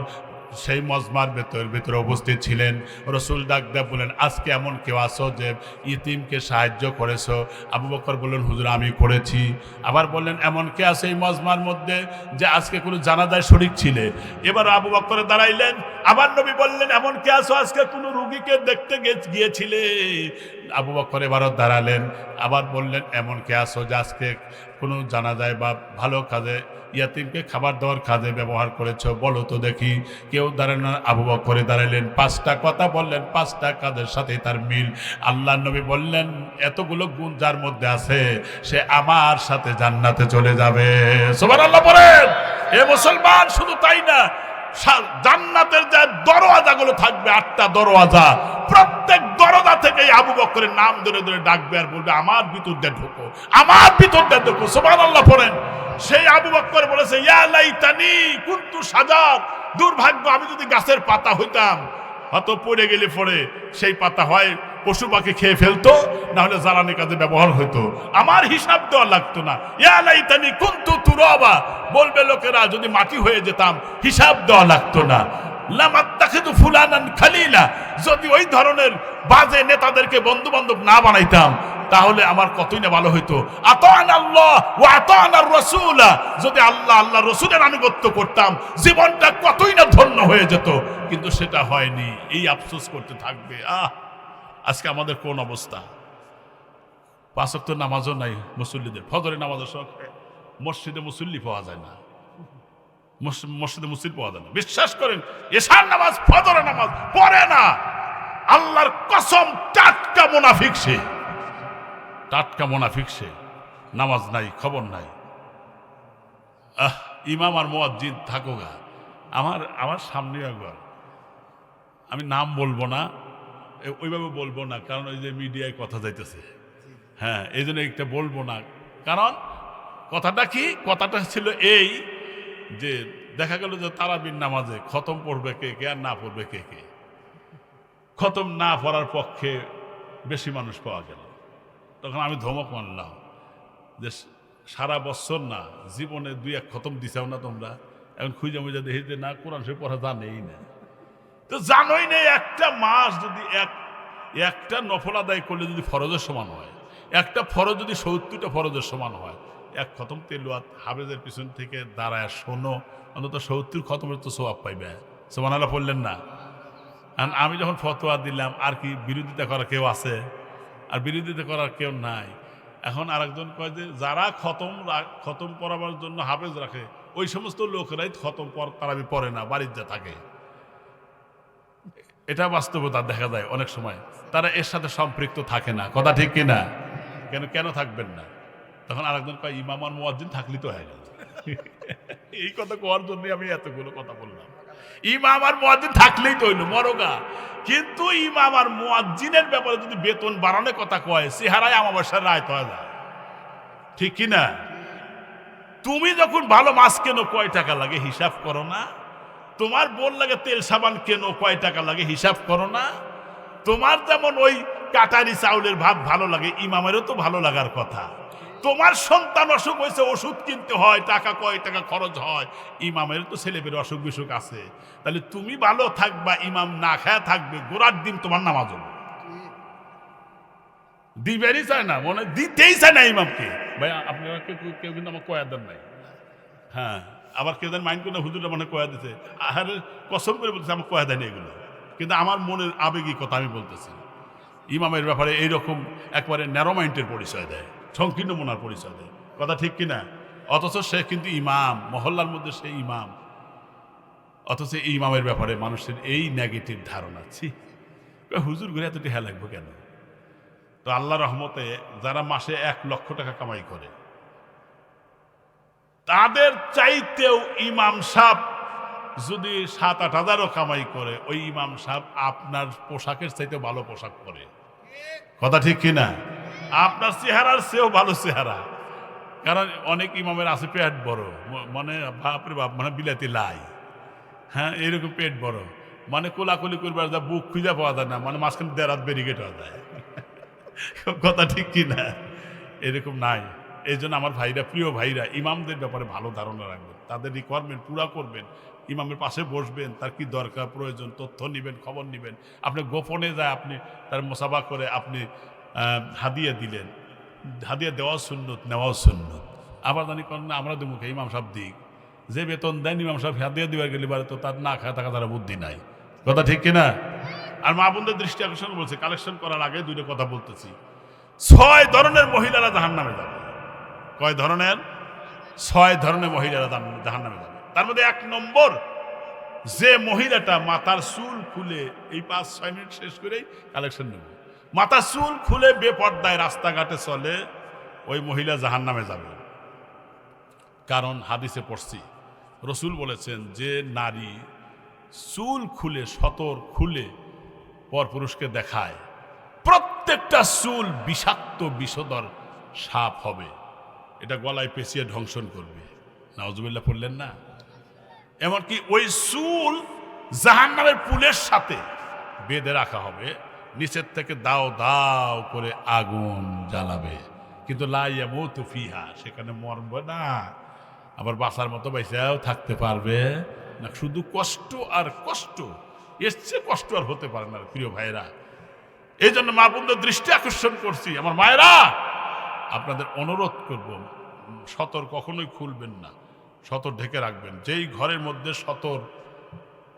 সেই মজমার ভেতরে উপস্থিত ছিলেন। রসুল ডাক দেয়া বলেন, আজকে এমন কেউ আছো যে ইতিমকে সাহায্য করেছো? আবু বকর বললেন, হুজুর আমি করেছি। আবার বললেন, এমন কে আছে এই মজমার মধ্যে যে আজকে কোনো জানাজায় শরীক ছিলে? এবার আবু বকর দাঁড়াইলেন। আবার নবী বললেন, এমন কে আছো আজকে কোনো রুগীকে দেখতে গিয়েছিলে? আবু বকর এবারও দাঁড়ালেন। আবার বললেন, এমন কে আছো যে আজকে কোনো জানাজায় বা ভালো কাজে ইয়াতিমকে খাবার দেওয়ার কাজে ব্যবহার করেছো? বলো তো দেখি। কেউ দাঁড়ানো। আবু বকর দাঁড়ালেন, 5টা কথা বললেন, 5টা কাজের সাথে তার মিল। আল্লাহর নবী বললেন, এতগুলো গুণ যার মধ্যে আছে সে আমার সাথে জান্নাতে চলে যাবে। সুবহানাল্লাহ বলেন। এ মুসলমান, শুধু তাই না, জান্নাতের যে দরওয়াজাগুলো থাকবে, 8টা দরওয়াজা, প্রত্যেক দরজা থেকে আবু বকরের নাম ধরে ধরে ডাকবে আর বলবে, আমার ভিতর দিয়ে ঢোকো, আমার ভিতর দিয়ে ঢোকো। সুবহানাল্লাহ পড়েন। সেই আবু বকর বলেছে, ইয়া লাইতানি কুনতু শাজার, দুর্ভাগ্য আমি যদি গাছের পাতা হইতাম। হয়তো পড়ে গেলে পড়ে সেই পাতা হয় পশু পাখি খেয়ে ফেলতো, না হলে জ্বালানি কাজে ব্যবহার হইতো, আমার হিসাব দেওয়া লাগতো না। ইয়া লাইতানি কুনতু তুরাবা, বলবে লোকেরা যদি মাটি হয়ে যেতাম হিসাব দেওয়া লাগতো না। লামাত্তাখিযু ফুলানান খালিলা, যদি ওই ধরনের বাজে নেতাদেরকে বন্ধু বান্ধব না বানাইতাম তাহলে আমার কতই না ভালো হইতো। আতানাল্লাহ ওয়া আতানার রাসূলা, যদি আল্লাহ আল্লাহ রাসূলের আনুগত্য করতাম জীবনটা কতই না ধন্য হয়ে যেত, কিন্তু সেটা হয়নি। এই আফসোস করতে থাকবে। আজকে আমাদের কোন অবস্থা? 5 ওয়াক্ত নামাজও নাই মুসল্লিদের, ফজরের নামাজের সঙ্গে মসজিদে মুসল্লি পাওয়া যায় না, মসজিদে মুসল্লি পাওয়া যায় না। বিশ্বাস করেন, এশার নামাজ ফজরের নামাজ পড়ে না। আল্লাহর কসম, টাটকা মুনাফিক সে, টাটকা মুনাফিক সে। নামাজ নাই, খবর নাই। ইমাম আর মুয়াজ্জিন থাকোগা আমার সামনে একবার, আমি নাম বলবো না, ওইভাবে বলবো না, কারণ ওই যে মিডিয়ায় কথা যাইতেছে। হ্যাঁ, এই জন্য একটা বলবো না। কারণ কথাটা কি, কথাটা ছিল এই যে দেখা গেল যে তারাবির নামাজে খতম পড়বে কে কে আর না পড়বে কে কে। খতম না পড়ার পক্ষে বেশি মানুষ পাওয়া গেল। তখন আমি ধমক মানলাম যে সারা বছর না, জীবনে 2-1 খতম দিছাও না তোমরা, এখন খুঁজে মুজে দেখি যে না, কোরআন শরীফ পড়া জানেই না। তো জানোই নেই, একটা মাস যদি একটা নফল আদায় করলে যদি ফরজের সমান হয়, একটা ফরজ যদি 70টা ফরজের সমান হয়, 1 খতম তেলাওয়াত হাফেজের পিছন থেকে দাঁড়ায় শোনো, অন্তত 70 খতমের তো সওয়াব পাইবে। সুবহানাল্লাহ পড়লেন না? আর আমি যখন ফতোয়া দিলাম, আর কি বিরোধিতা করার কেউ আছে? আর বিরোধিতা করার কেউ নাই। এখন আরেকজন কয় যে যারা খতম পড়াবার জন্য হাফেজ রাখে, ওই সমস্ত লোকেরাই খতম তারাবি পড়ে না, বাড়িতে যা থাকে। এটা বাস্তবতা দেখা যায় অনেক সময়, তারা এর সাথে সম্পৃক্ত থাকে না। কথা ঠিক কিনা? কেন থাকবেন না? তখন আরেকজন কয়, ইমাম আর মুয়াজ্জিন থাকলেই তো হয়ে গেল। এই কথা কোয়ার জন্য আমি এতগুলো কথা বললাম। ইমাম আর মুয়াজ্জিন থাকলেই তো হইলো, মরগা। কিন্তু ইমাম আর মুয়াজ্জিনের ব্যাপারে যদি বেতন বাড়ানোর কথা কয়, চেহারায় আমাবস্যার রায় তো যায়। ঠিক কিনা? তুমি যখন ভালো মাছ কেনো কয় টাকা লাগে হিসাব করো না? তোমার বোন লাগে তেল সাবান কেনো কয় টাকা লাগে হিসাব করো না? তোমার যেমন ওই কাটারি চাউলের ভাত ভালো লাগে, ইমামেরও তো ভালো লাগার কথা। তোমার সন্তান অসুখ হয়েছে, ওষুধ কিনতে হয়, টাকা কয় টাকা খরচ হয়, ইমামের তো ছেলেমেয়ের অসুখ বিসুখ আছে। তাহলে তুমি ভালো থাকবা, ইমাম না খায়া থাকবে, গোড়ার দিন তোমার নামাজ হবে। দিবেরই চায় না, মনে দিতেই চায় না ইমামকে। ভাই আপনারা কেউ কিন্তু আমার কয়া দেন নাই। হ্যাঁ, আবার কেউ মাইন্ড করে হুজুরটা মনে কয়া দিতে, আর কসম করে বলতেছে আমার কয়া দেয়নি এগুলো। কিন্তু আমার মনের আবেগী কথা আমি বলতেছি। ইমামের ব্যাপারে এইরকম একবারে ন্যারো মাইন্ডের পরিচয় দেয়, সংকীর্ণ মনার পরিচয় দেয়। কথা ঠিক কিনা? অথচ সে কিন্তু ইমাম, মহল্লার মধ্যে সে ইমাম। অথচ এই ইমামের ব্যাপারে মানুষের এই নেগেটিভ ধারণা। হুজুর ঘুরে এত টেহা লাগবে কেন? তো আল্লাহ রহমতে যারা মাসে 1 লক্ষ টাকা কামাই করে, তাদের চাইতেও ইমাম সাহেব যদি 7-8 হাজারও কামাই করে, ওই ইমাম সাহেব আপনার পোশাকের চাইতে ভালো পোশাক পরে। কথা ঠিক কিনা? আপনার চেহারার চেয়েও ভালো চেহারা। কারণ অনেক ইমামের আছে পেট বড়, মানে বাপরে বাপ, মানে বিলাতি লাই, হ্যাঁ এরকম পেট বড়, মানে কোলাকুলি করবার যা বুক খুঁজে পাওয়া যায় না, মানে মাঝখানে দেড়াত ব্যারিকেড হওয়া যায়। কথা ঠিক কিনা? এরকম নাই। এই জন্য আমার ভাইরা, প্রিয় ভাইরা, ইমামদের ব্যাপারে ভালো ধারণা রাখবেন, তাদের রিকোয়ারমেন্ট পুরা করবেন, ইমামের পাশে বসবেন, তার কি দরকার প্রয়োজন তথ্য নেবেন, খবর নেবেন। আপনি গোপনে যায় আপনি তার মোসাফা করে আপনি হাদিয়া দিলেন, হাদিয়া দেওয়া সুন্নত, নেওয়াও সুন্নত। আবার জানি করেন না আমরা মুখে ইমাম সাহেব দিক, যে বেতন দেন ইমাম সাহেব হাদিয়া দিবার গেলে বারে তো তার না খায় থাকা তারা বুদ্ধি নাই। কথা ঠিক কিনা? আর মা বোনদের দৃষ্টি আকর্ষণ বলছে, কালেকশন করার আগে দুইটা কথা বলতেছি। 6 ধরনের মহিলারা জাহান্নামে যাবে। কয় ধরনের? 6 ধরনের মহিলারা জাহান্নামে যাবে। তার মধ্যে 1 নম্বর, যে মহিলাটা মাথার চুল খুলে, এই 5-6 মিনিট শেষ করেই কালেকশন নেব, মাথার চুল খুলে বেপর্দায় রাস্তাঘাটে চলে, ওই মহিলা জাহান্নামে যাবে। কারণ হাদিসে পড়ছি, রসুল বলেছেন যে নারী চুল খুলে, সতর খুলে পরপুরুষকে দেখায়, প্রত্যেকটা চুল বিষাক্ত বিষধর সাপ হবে, এটা গলায় পেঁচিয়ে ধ্বংসন করবে। নাউজুবিল্লাহ পড়লেন না? এমনকি ওই চুল জাহান্নামের পুলের সাথে বেঁধে রাখা হবে, নিচের থেকে দাও দাও করে আগুন জ্বালাবে, কিন্তু লা ইয়ামুতু ফিহা, সেখানে মরবে না, আবার বাঁচার মতো বাইসাও থাকতে পারবে না, শুধু কষ্ট আর কষ্ট, এর চেয়ে কষ্ট আর হতে পারে না। প্রিয় ভাইরা, এই জন্য মা বোনদের দৃষ্টি আকর্ষণ করছি, আমার মায়েরা আপনাদের অনুরোধ করব, সতর কখনোই খুলবেন না, সতর ঢেকে রাখবেন। যেই ঘরের মধ্যে সতর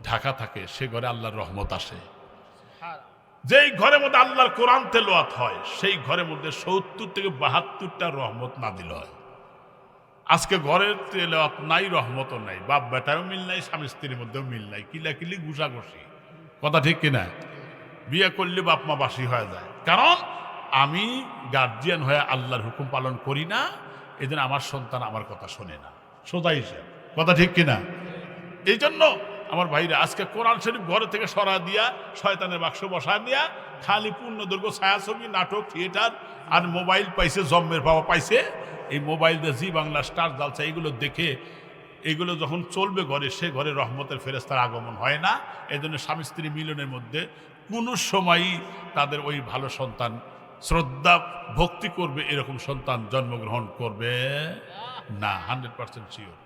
ঢাকা থাকে সে ঘরে আল্লাহর রহমত আসে। যেই ঘরের মধ্যে আল্লাহর কোরআন তেলাওয়াত হয় সেই ঘরের মধ্যে 70 থেকে 72টা রহমত নাযিল হয়। আজকে ঘরের তেলাওয়াত নাই, রহমতও নাই, বাপ বেটাও মিল নাই, স্বামী স্ত্রীর মধ্যেও মিল নাই, কিলাকিলি ঘুষাঘুষি। কথা ঠিক কিনা? বিয়ে করলে বাপ মা বাসি হয়ে যায়, কারণ আমি গার্জিয়ান হয়ে আল্লাহর হুকুম পালন করি না, এই জন্য আমার সন্তান আমার কথা শোনে না, সোজা হিসেবে। কথা ঠিক কিনা? এই জন্য আমার ভাইরা, আজকে কোরআন শরীফ ঘরে থেকে সরা দিয়া, শয়তানের বাক্স বসা দিয়া, খালি পূর্ণদৈর্ঘ্য ছায়াছবি, নাটক, থিয়েটার আর মোবাইল পাইছে, জন্মের বাবা পাইছে, এই মোবাইল দিয়ে জি বাংলা, স্টার জালসা, এইগুলো দেখে, এইগুলো যখন চলবে ঘরে, সে ঘরে রহমতের ফেরেশতার আগমন হয় না। এই জন্য স্বামী স্ত্রী মিলনের মধ্যে কোনো সময়ই তাদের ওই ভালো সন্তান, শ্রদ্ধা ভক্তি করবে এরকম সন্তান জন্মগ্রহণ করবে না, 100% শিওর।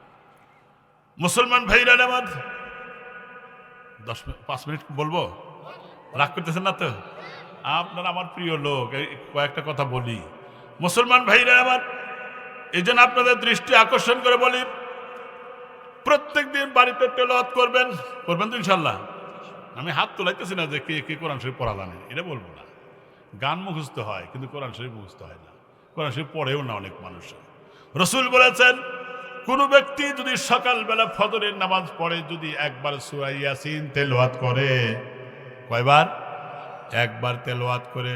মুসলমান ভাইরা আমার, 5 মিনিট বলবো, রাগ করতেছেন না তো? আপনারা আমার প্রিয় লোক, কয়েকটা কথা বলি। মুসলমান ভাইরা আমার, এই জন্য আপনাদের দৃষ্টি আকর্ষণ করে বলি, প্রত্যেক দিন বাড়িতে তেলাওয়াত করবেন, করবেন তো ইনশাল্লাহ? আমি হাত তোলাইতেছি না যে কে কে কোরআন শরীফ পড়া জানে, এটা বলবো না। গান মুখস্থ হয় কিন্তু কোরআন শরীফ মুখস্থ হয় না, কোরআন শরীফ পড়েও না অনেক মানুষ। রসুল বলেছেন, কোন ব্যক্তি যদি সকালবেলা ফজরের নামাজ পড়ে, যদি একবার সূরা ইয়াসিন তেলাওয়াত করে, কয়বার? একবার তেলাওয়াত করে,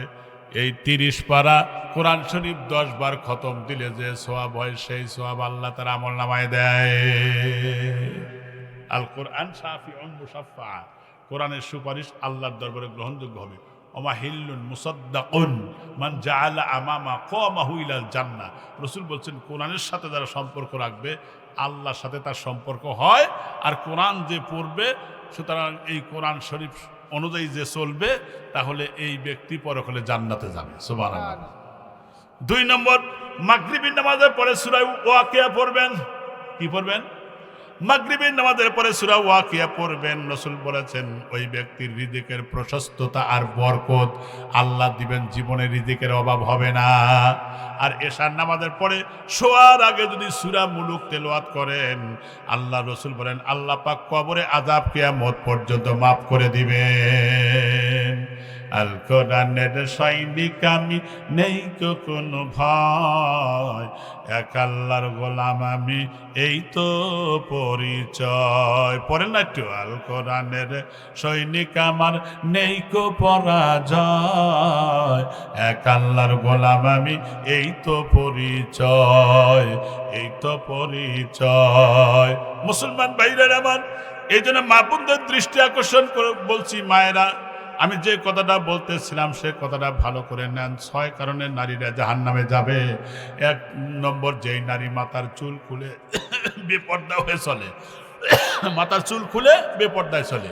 এই 30 পারা কোরআন শরীফ 10 বার খতম দিলে যে সওয়াব হয়, সেই সওয়াব আল্লাহ তার আমলনামায় দেয়। আল কোরআন শাফিউন মুশাফফা, কোরআনের সুপারিশ আল্লাহর দরবারে গ্রহণযোগ্য হবে। ওমা হিল্লুন মুসাদ্দাকুন মান জাআলা আমামা কওমাহু ইলাল জান্নাহ। রাসূল বলছেন, কোরআনের সাথে যারা সম্পর্ক রাখবে আল্লাহর সাথে তার সম্পর্ক হয়, আর কোরআন যে পড়বে, সুতরাং এই কোরআন শরীফ অনুযায়ী যে চলবে, তাহলে এই ব্যক্তি পরকালে জান্নাতে যাবে। সুবহানাল্লাহ। 2 নম্বর, মাগরিবের নামাজের পরে সূরা ওয়াকিয়া পড়বেন। কি পড়বেন? মাগরিবের নামাজের পরে সূরা ওয়াকিয়া পড়বেন। রাসূল বলেছেন, ওই ব্যক্তির রিজিকের প্রশস্ততা আর বরকত আল্লাহ দিবেন, জীবনে রিজিকের অভাব হবে না। আর এশার নামাজের পরে শোয়ার আগে যদি সূরা মুলুক তেলাওয়াত করেন, আল্লাহ রাসূল বলেন, আল্লাহ পাক কবরে আযাব কিয়ামত পর্যন্ত মাফ করে দিবেন। আল কোরআনের সৈনিক আমি, নেই তো কোনো ভয়, এক আল্লাহর গোলাম আমি, এই তো পরিচয়। পড়েন না একটু, আল কোরআনের সৈনিক আমার, নেই কো পরাজয়, এক আল্লাহর গোলাম আমি, এই তো পরিচয়, এই তো পরিচয়। মুসলমান ভাইরা আমার, এই জন্য মা বোনদের দৃষ্টি আকর্ষণ করে বলছি, মায়েরা আমি যে কথাটা বলতেছিলাম সে কথাটা ভালো করে নেন। 6 কারণে নারীরা জাহান্নামে যাবে। 1 নম্বর, যেই নারী মাথার চুল খুলে বেপর্দা হয়ে চলে, মাথার চুল খুলে বেপর্দায় চলে,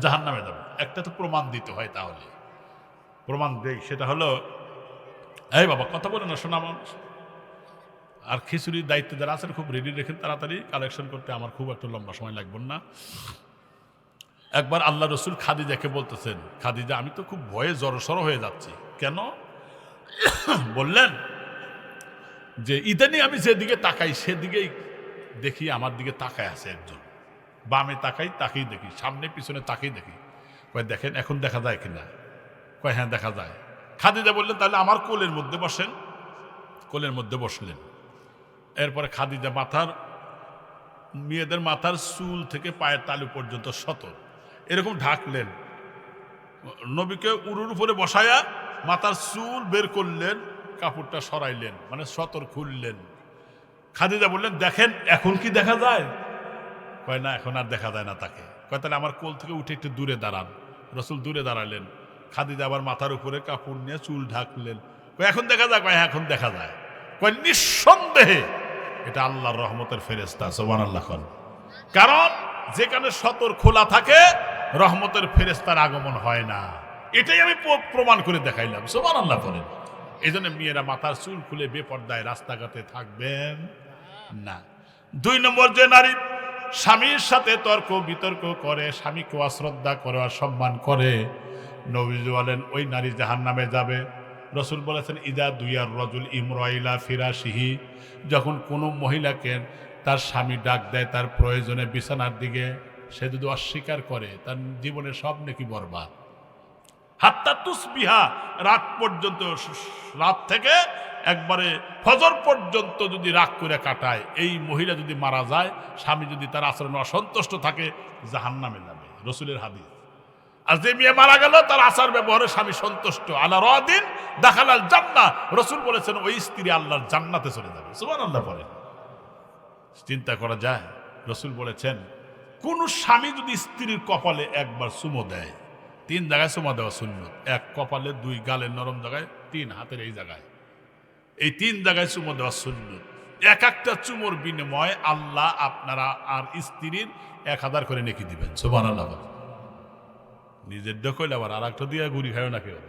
জাহান্নামে যাবে। একটা তো প্রমাণ দিতে হয়, তাহলে প্রমাণ দেই, সেটা হলো, এই বাবা কথা বলে না শোনা মানুষ। আর খিচুড়ির দায়িত্ব যারা আছেন খুব রেডি রেখেন, তাড়াতাড়ি কালেকশন করতে, আমার খুব একটা লম্বা সময় লাগবে না। একবার আল্লাহ রসুল খাদিজাকে বলতেছেন, খাদিজা আমি তো খুব ভয়ে জড়সড় হয়ে যাচ্ছি। কেন? বললেন যে ইদানি আমি যেদিকে তাকাই সেদিকেই দেখি আমার দিকে তাকায় আছে একজন, বামে তাকাই তাকেই দেখি, সামনে পিছনে তাকেই দেখি। কয় দেখেন এখন দেখা যায় কিনা? কয় হ্যাঁ দেখা যায়। খাদিজা বললেন তাহলে আমার কোলের মধ্যে বসেন। কোলের মধ্যে বসলেন। এরপরে খাদিজা মেয়েদের মাথার চুল থেকে পায়ের তালু পর্যন্ত সতর এরকম ঢাকলেন, নবীকে উরুর উপরে বসায়া মাথার চুল বের করলেন, কাপড়টা সরাইলেন, মানে সতর খুললেন। খাদিজা বললেন দেখেন এখন কি দেখা যায়? কয় না এখন আর দেখা যায় না তাকে। কয় তাহলে আমার কোল থেকে উঠে একটু দূরে দাঁড়ান। রসুল দূরে দাঁড়ালেন। খাদিজা আবার মাথার উপরে কাপড় নিয়ে চুল ঢাকলেন। কয় এখন দেখা যায়? কয় এখন দেখা যায়। কয় নিঃসন্দেহে এটা আল্লাহর রহমতের ফেরেশতা, সুবহানাল্লাহ। কারণ যেখানে সতর খোলা থাকে রহমতের ফেরেশতার আগমন হয় না, এটাই আমি প্রমাণ করে দেখাইলাম, সুবহানাল্লাহ বলেন। এই জন্য মেয়েরা মাথার চুল খুলে বেপর্দায় রাস্তাঘাটে থাকবেন না। 2 নম্বর, যে নারী স্বামীর সাথে তর্ক বিতর্ক করে, স্বামীকে অশ্রদ্ধা করে, অসম্মান করে, নবীজি বলেন ওই নারী জাহান্নামে যাবে। রসুল বলেছেন ইদা দুইয়ার রজুল ইমরাইলা ফিরাশিহি, যখন কোনো মহিলাকে তার স্বামী ডাক দেয় তার প্রয়োজনে বিছানার দিকে, সে যদি অস্বীকার করে তার জীবনে সব নেকি বরবাদ। হাত্তা তুসবিহা, রাত পর্যন্ত, রাত থেকে একবারে ফজর পর্যন্ত যদি রাগ করে কাটায়, এই মহিলা যদি মারা যায়, স্বামী যদি তার আচরণে অসন্তুষ্ট থাকে, জাহান্নামে যাবে, রসুলের হাদিস। আর যে মেয়ে মারা গেল তার আচার ব্যবহারে স্বামী সন্তুষ্ট, আলা রাদিন দাখালাল জান্নাহ, রসুল বলেছেন ওই স্ত্রী আল্লাহর জান্নাতে চলে যাবে, সুবহানাল্লাহ বলেন। চিন্তা করা যায়, রসুল বলেছেন কোন স্বামী যদি স্ত্রীর কপালে একবার চুমো দেয়, 3 জায়গায় চুমা দেওয়া সুন্নত, 1 কপালে, 2 গালের নরম জায়গায়, 3 হাতের এই জায়গায়, এই 3 জায়গায় চুমো দেওয়া সুন্নত। এক একটা চুমোর বিনিময়ে আল্লাহ আপনারা আর স্ত্রীর 1000 করে নেকি দিবেন, সুবহানাল্লাহ। নিজের দেখল আবার আর একটা দিয়ে গুড়ি খায় না কেউ,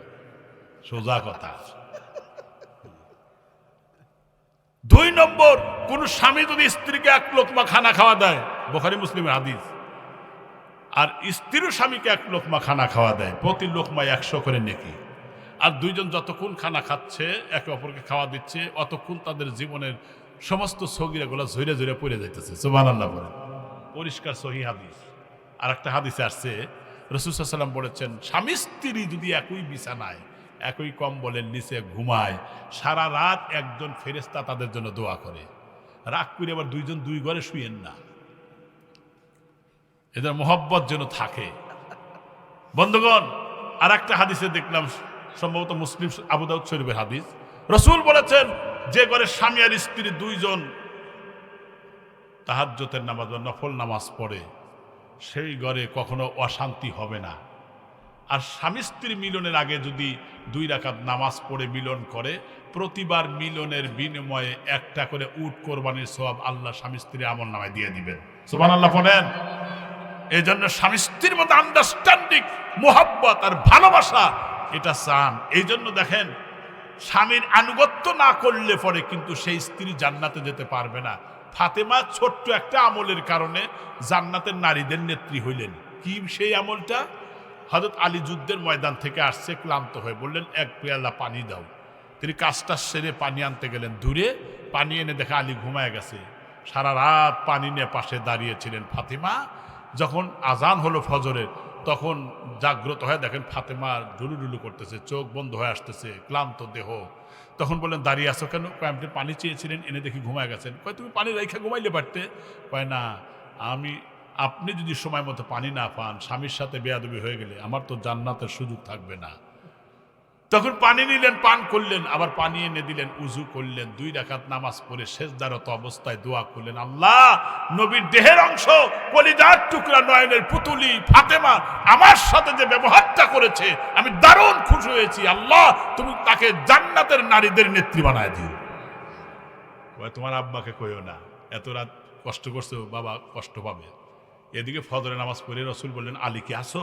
সোজা কথা। 2 নম্বর, কোন স্বামী যদি স্ত্রীকে 1 লোকমা খানা খাওয়া দেয়, বুখারী মুসলিমের হাদিস, আর স্ত্রীও স্বামীকে 1 লোকমা খানা খাওয়া দেয়, প্রতি লোকমায় 100 করে নেকি। আর 2 জন যতক্ষণ খানা খাচ্ছে, একে অপরকে খাওয়া দিচ্ছে, অতক্ষণ তাদের জীবনের সমস্ত সগীরাগুলো ঝরে ঝরে পড়ে যাইতেছে, সুবহানাল্লাহ বলে, পরিষ্কার সহিহ হাদিস। আর একটা হাদিসে আসছে রাসূল সাল্লাল্লাহু আলাইহি ওয়াসাল্লাম বলেছেন স্বামী স্ত্রী যদি একই বিছানায় একই কম্বলের নিচে ঘুমায়, সারা রাত একজন ফেরেশতা তাদের জন্য দোয়া করে। রাগ করে আবার 2 জন 2 ঘরে শুয়েন না, এদের মোহব্বত যেন থাকে। বন্ধুগণ, আর একটা হাদিসে দেখলাম, সম্ভবত মুসলিম আবু দাউদ শরীফের হাদিস, রাসূল বলেছেন যে ঘরে স্বামী আর স্ত্রী 2 জন তাহাজ্জুদের নামাজ বা নফল নামাজ পড়ে, সেই ঘরে কখনো অশান্তি হবে না। আর স্বামী স্ত্রী মিলনের আগে যদি 2 রাকাত নামাজ পড়ে মিলন করে, প্রতিবার মিলনের বিনিময়ে 1টা করে উট কোরবানির সওয়াব আল্লাহ স্বামী স্ত্রীর আমলনামায় দিয়ে দিবেন, সুবহানাল্লাহ বলেন। এই জন্য স্বামী স্ত্রীর মধ্যে আন্ডারস্ট্যান্ডিং, মোহাব্বত আর ভালোবাসা এটা চান। এই জন্য দেখেন স্বামীর আনুগত্য না করলে পরে কিন্তু সেই স্ত্রী জান্নাতে যেতে পারবে না। ফাতেমা ছোট্ট একটা আমলের কারণে জান্নাতের নারীদের নেত্রী হইলেন। কি সেই আমলটা? হযরত আলী যুদ্ধের ময়দান থেকে আসছে, ক্লান্ত হয়ে বললেন 1 পেয়ালা পানি দাও। তিনি কাজটা সেরে পানি আনতে গেলেন, দূরে পানি এনে দেখে আলী ঘুমায় গেছে। সারা রাত পানি নিয়ে পাশে দাঁড়িয়েছিলেন ফাতেমা। যখন আজান হলো ফজরের, তখন জাগ্রত হয়ে দেখেন ফাতেমা ডুলুডুলু করতেছে, চোখ বন্ধ হয়ে আসতেছে, ক্লান্ত দেহ। তখন বললেন, দাঁড়িয়ে আছো কেন? কয়, আপনি পানি চেয়েছিলেন, এনে দেখি ঘুমায় গেছেন। কয়, তুমি পানি রেখে ঘুমাইলে পারতে। কয়, না, আপনি যদি সময় মতো পানি না পান, স্বামীর সাথে বেয়াদবি হয়ে গেলে আমার তো জান্নাতের সুযোগ থাকবে না। তখন পানি নিলেন, পান করলেন, আবার পানি এনে দিলেন, উজু করলেন, 2 রাকাত নামাজ পড়ে সেজদারত অবস্থায় দোয়া করলেন, আল্লাহ, নবীর দেহের অংশ, কলিজার টুকরা, নয়নের পুতুলি ফাতেমা আমার সাথে যে ব্যবহারটা করেছে, আমি দারুণ খুশি হয়েছি। আল্লাহ, তুমি তাকে জান্নাতের নারীদের নেত্রী বানায় দিও। তোমার আব্বাকে কইও না, এত রাত কষ্ট করছে, বাবা কষ্ট পাবে। এদিকে ফজরের নামাজ পড়ে রসুল বললেন, আলী কি আসো?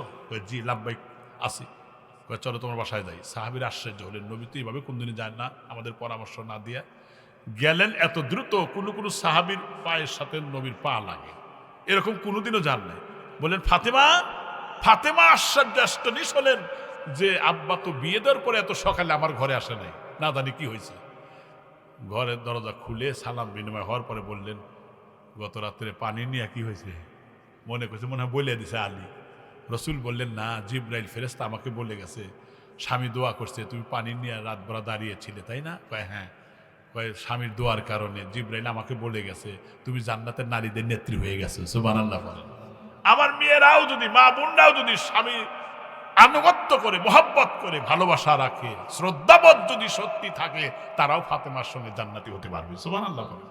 জি লাব্বাইক, আসি। চলো তোমার বাসায় যাই। সাহাবীর আশ্চর্য হলেন, নবী তো এইভাবে কোনদিনই যায় না, আমাদের পরামর্শ না দিয়া গেলেন এত দ্রুত। কোনো সাহাবীর পায়ের সাথে নবীর পা লাগে, এরকম কোনোদিনও যান নাই। বললেন, ফাতেমা। ফাতেমা আশ্চর্য হলেন যে আব্বা তো বিয়ে দেওয়ার পরে এত সকালে আমার ঘরে আসে নাই, না জানি কি হয়েছে। ঘরের দরজা খুলে সালাম বিনিময় হওয়ার পরে বললেন, গত রাত্রে পানি নিয়ে কি হয়েছে? মনে করছে মনে হয় বলে দিছে আলী। রসুল বললেন, না, জিব্রাইল ফেরেশতা আমাকে বলে গেছে, স্বামী দোয়া করছে, তুমি পানি নিয়ে রাত ভরা দাঁড়িয়েছিলে, তাই না? কয়, হ্যাঁ। কয়, স্বামীর দোয়ার কারণে জিব্রাইল আমাকে বলে গেছে তুমি জান্নাতের নারীদের নেত্রী হয়ে গেছো। সুবহানাল্লাহ বলেন। আমার মেয়েরাও যদি, মা বোনরাও যদি স্বামী আনুগত্য করে, মহব্বত করে, ভালোবাসা রাখে, শ্রদ্ধাবোধ যদি সত্যি থাকে, তারাও ফাতেমার সঙ্গে জান্নাতি হতে পারবে। সুবহানাল্লাহ বলেন।